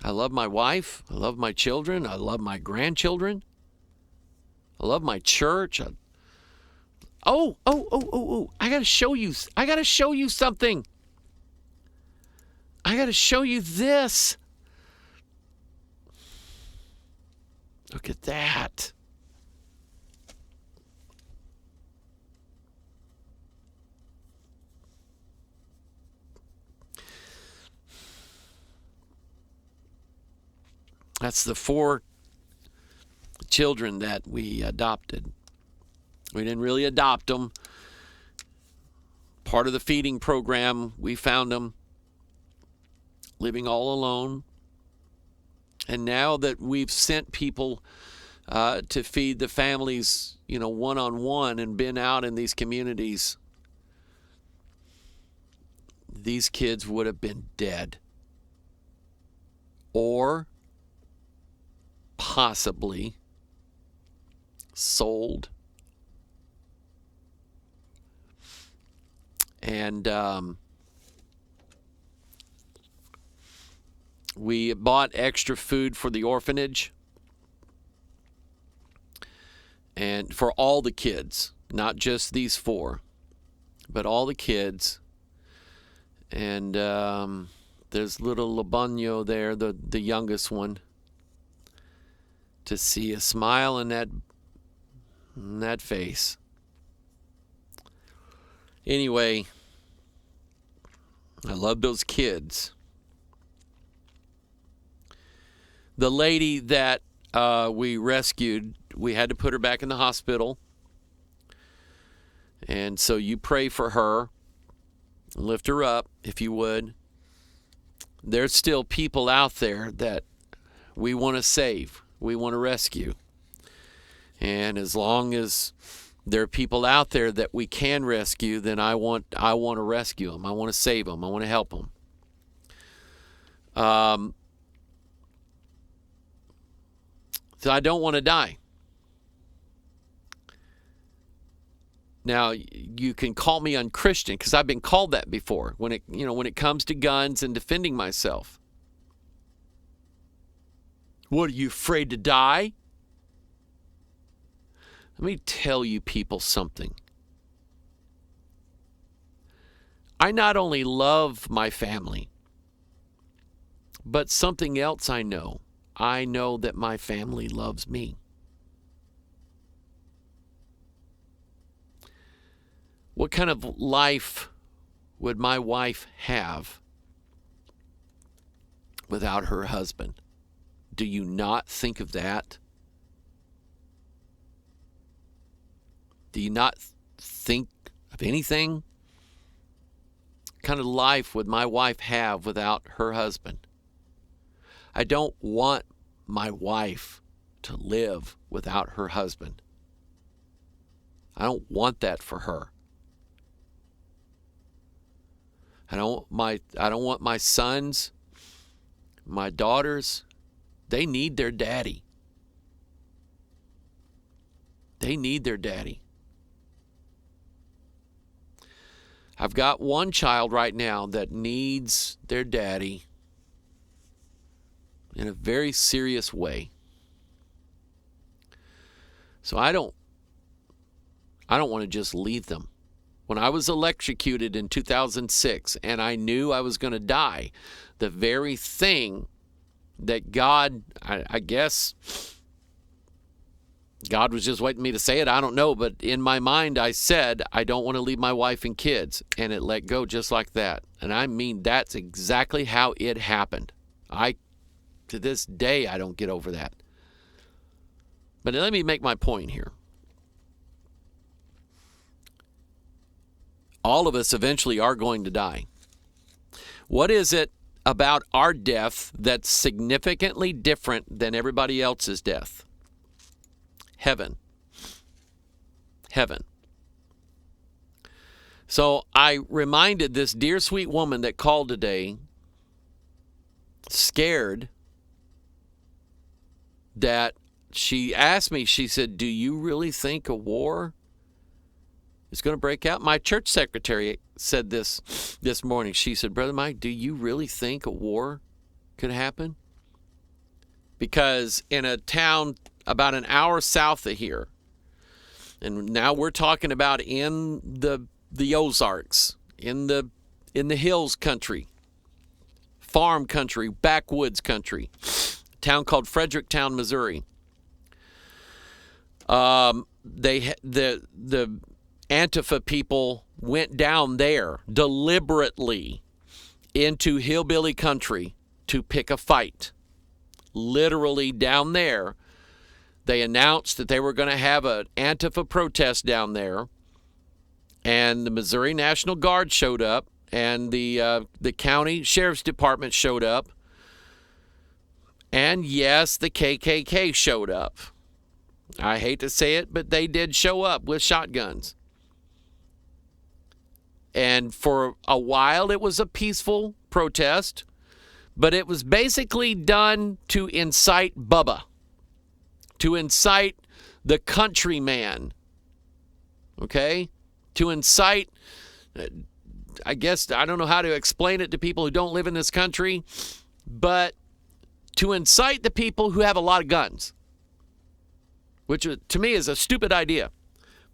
I love my wife. I love my children. I love my grandchildren. I love my church. I got to show you. I got to show you something. I got to show you this. Look at that. That's the 4 children that we adopted. We didn't really adopt them. Part of the feeding program, we found them living all alone. And now that we've sent people to feed the families, one-on-one and been out in these communities, these kids would have been dead. Or possibly sold. And we bought extra food for the orphanage and for all the kids, not just these 4, but all the kids. And there's little Labanyo there, the youngest one. To see a smile in that face. Anyway, I love those kids. The lady that we rescued, we had to put her back in the hospital. And so you pray for her. Lift her up, if you would. There's still people out there that we want to save. We want to rescue. And as long as there are people out there that we can rescue, then I want to rescue them. I want to save them. I want to help them. So I don't want to die. Now, you can call me unchristian because I've been called that before when it comes to guns and defending myself. What, are you afraid to die? Let me tell you people something. I not only love my family, but something else I know. I know that my family loves me. What kind of life would my wife have without her husband? Do you not think of that? Do you not think of anything? What kind of life would my wife have without her husband? I don't want my wife to live without her husband. I don't want that for her. I don't want my sons, my daughters, they need their daddy. They need their daddy. I've got one child right now that needs their daddy in a very serious way. So I don't want to just leave them. When I was electrocuted in 2006 and I knew I was going to die, the very thing that God, I guess God was just waiting me to say it, I don't know, but in my mind I said, I don't want to leave my wife and kids, and it let go just like that. And I mean, that's exactly how it happened. To this day, I don't get over that. But let me make my point here. All of us eventually are going to die. What is it about our death that's significantly different than everybody else's death? Heaven. Heaven. So I reminded this dear sweet woman that called today, scared, that she asked me, she said, do you really think a war is going to break out? My church secretary said this morning. She said, Brother Mike, do you really think a war could happen? Because in a town about an hour south of here, and now we're talking about in the Ozarks, in the hills country, farm country, backwoods country, town called Fredericktown, Missouri. The Antifa people went down there deliberately into hillbilly country to pick a fight. Literally down there, they announced that they were going to have an Antifa protest down there, and the Missouri National Guard showed up, and the county sheriff's department showed up, and yes, the KKK showed up. I hate to say it, but they did show up with shotguns. And for a while, it was a peaceful protest, but it was basically done to incite Bubba, to incite the countryman, okay? To incite, I guess, I don't know how to explain it to people who don't live in this country, but to incite the people who have a lot of guns, which to me is a stupid idea.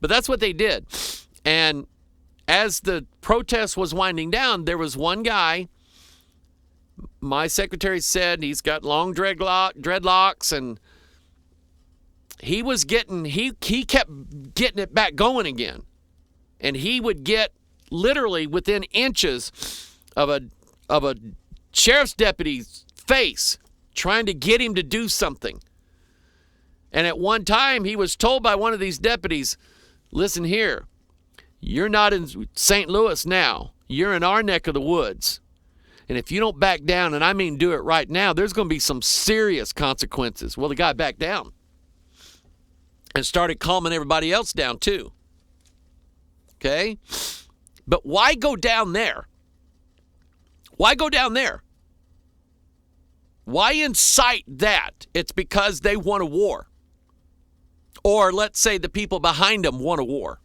But that's what they did. And as the protest was winding down, there was one guy, my secretary said he's got long dreadlocks, and he kept getting it back going again. And he would get literally within inches of a sheriff's deputy's face, trying to get him to do something. And at one time, he was told by one of these deputies, listen here, you're not in St. Louis now. You're in our neck of the woods. And if you don't back down, and I mean do it right now, there's going to be some serious consequences. Well, the guy backed down and started calming everybody else down too. Okay? But why go down there? Why go down there? Why incite that? It's because they want a war. Or let's say the people behind them want a war.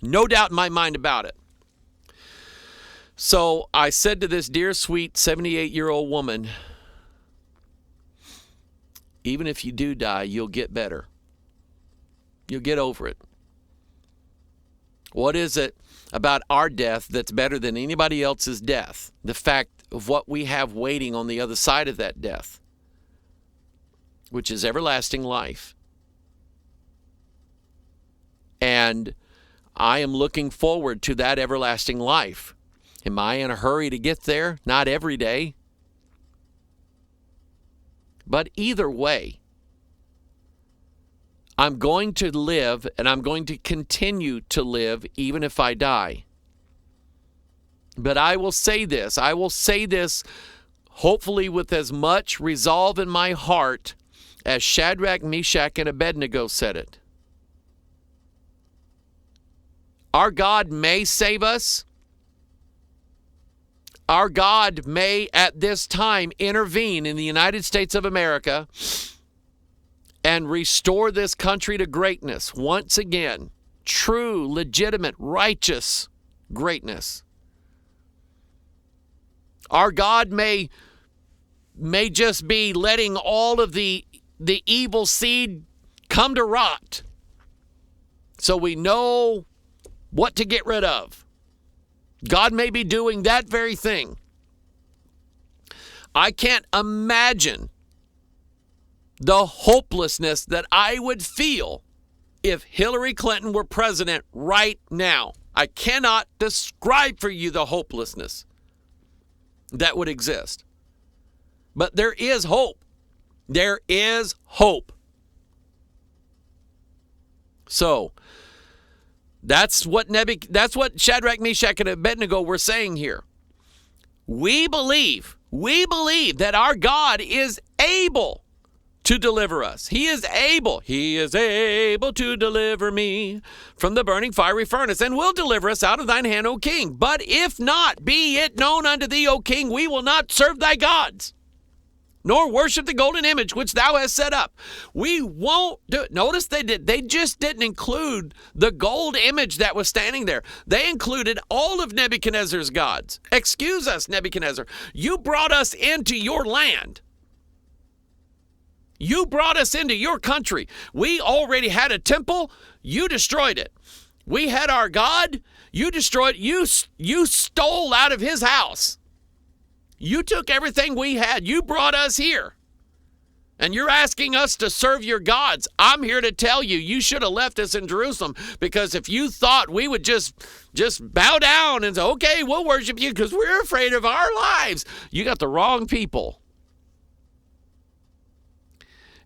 No doubt in my mind about it. So I said to this dear, sweet 78-year-old woman, even if you do die, you'll get better. You'll get over it. What is it about our death that's better than anybody else's death? The fact of what we have waiting on the other side of that death, which is everlasting life. And I am looking forward to that everlasting life. Am I in a hurry to get there? Not every day. But either way, I'm going to live, and I'm going to continue to live even if I die. But I will say this hopefully with as much resolve in my heart as Shadrach, Meshach, and Abednego said it. Our God may save us. Our God may at this time intervene in the United States of America and restore this country to greatness once again. True, legitimate, righteous greatness. Our God may just be letting all of the evil seed come to rot, so we know what to get rid of. God may be doing that very thing. I can't imagine the hopelessness that I would feel if Hillary Clinton were president right now. I cannot describe for you the hopelessness that would exist. But there is hope. There is hope. So, that's what Shadrach, Meshach, and Abednego were saying here. We believe that our God is able to deliver us. He is able to deliver me from the burning fiery furnace, and will deliver us out of thine hand, O king. But if not, be it known unto thee, O king, we will not serve thy gods, nor worship the golden image which thou hast set up. We won't do it. Notice they just didn't include the gold image that was standing there. They included all of Nebuchadnezzar's gods. Excuse us, Nebuchadnezzar. You brought us into your land. You brought us into your country. We already had a temple. You destroyed it. We had our God. You destroyed. You stole out of his house. You took everything we had. You brought us here. And you're asking us to serve your gods. I'm here to tell you, you should have left us in Jerusalem, because if you thought we would just bow down and say, okay, we'll worship you because we're afraid of our lives, you got the wrong people.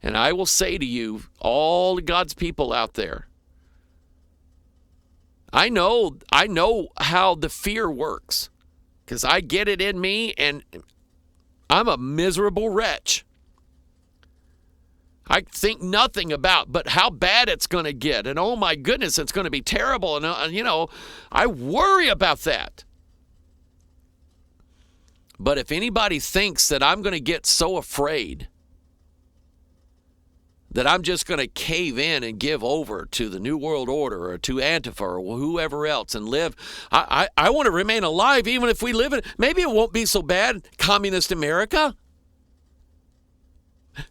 And I will say to you, all God's people out there, I know how the fear works, because I get it in me, and I'm a miserable wretch. I think nothing about but how bad it's going to get. And oh my goodness, it's going to be terrible. And, I worry about that. But if anybody thinks that I'm going to get so afraid that I'm just going to cave in and give over to the New World Order or to Antifa or whoever else and live, I want to remain alive even if we live in, maybe it won't be so bad, communist America.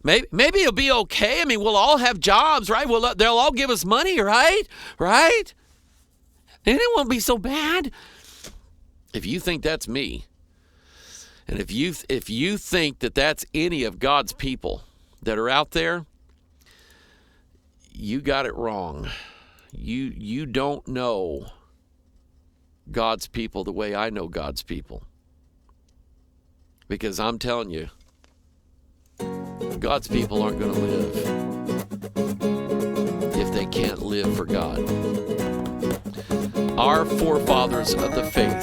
Maybe it'll be okay. I mean, we'll all have jobs, right? They'll all give us money, right? Right? And it won't be so bad. If you think that's me, and if you think that that's any of God's people that are out there, you got it wrong. You don't know God's people the way I know God's people. Because I'm telling you, God's people aren't going to live if they can't live for God. Our forefathers of the faith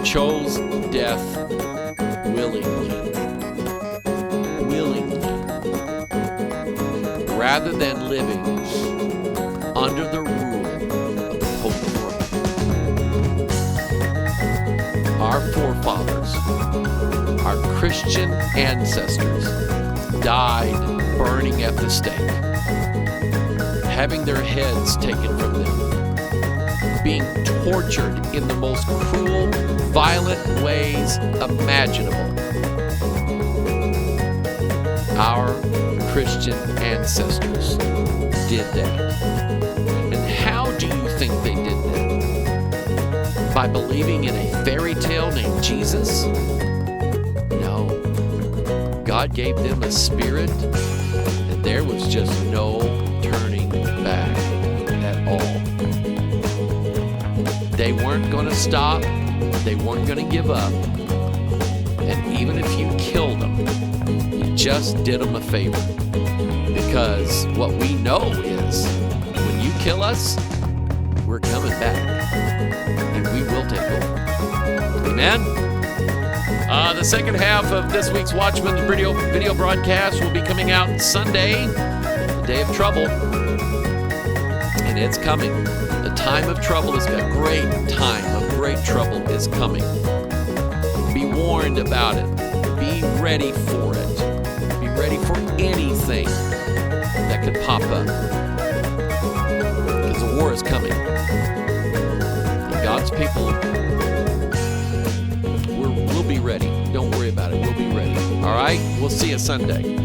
chose death willingly, rather than living under the rule of the Pope of Rome. Our forefathers, our Christian ancestors, died burning at the stake, having their heads taken from them, being tortured in the most cruel, violent ways imaginable. Our Christian ancestors did that. And how do you think they did that? By believing in a fairy tale named Jesus? No. God gave them a spirit, and there was just no turning back at all. They weren't going to stop. They weren't going to give up. And even if you killed them, you just did them a favor. Because what we know is when you kill us, we're coming back. And we will take over. Amen? The second half of this week's Watchman's video broadcast will be coming out Sunday, the day of trouble. And it's coming. The time of trouble is a great time of great trouble is coming. Be warned about it. Be ready for it. Be ready for anything that could pop up. Because the war is coming. And God's people, we'll be ready. Don't worry about it. We'll be ready. All right? We'll see you Sunday.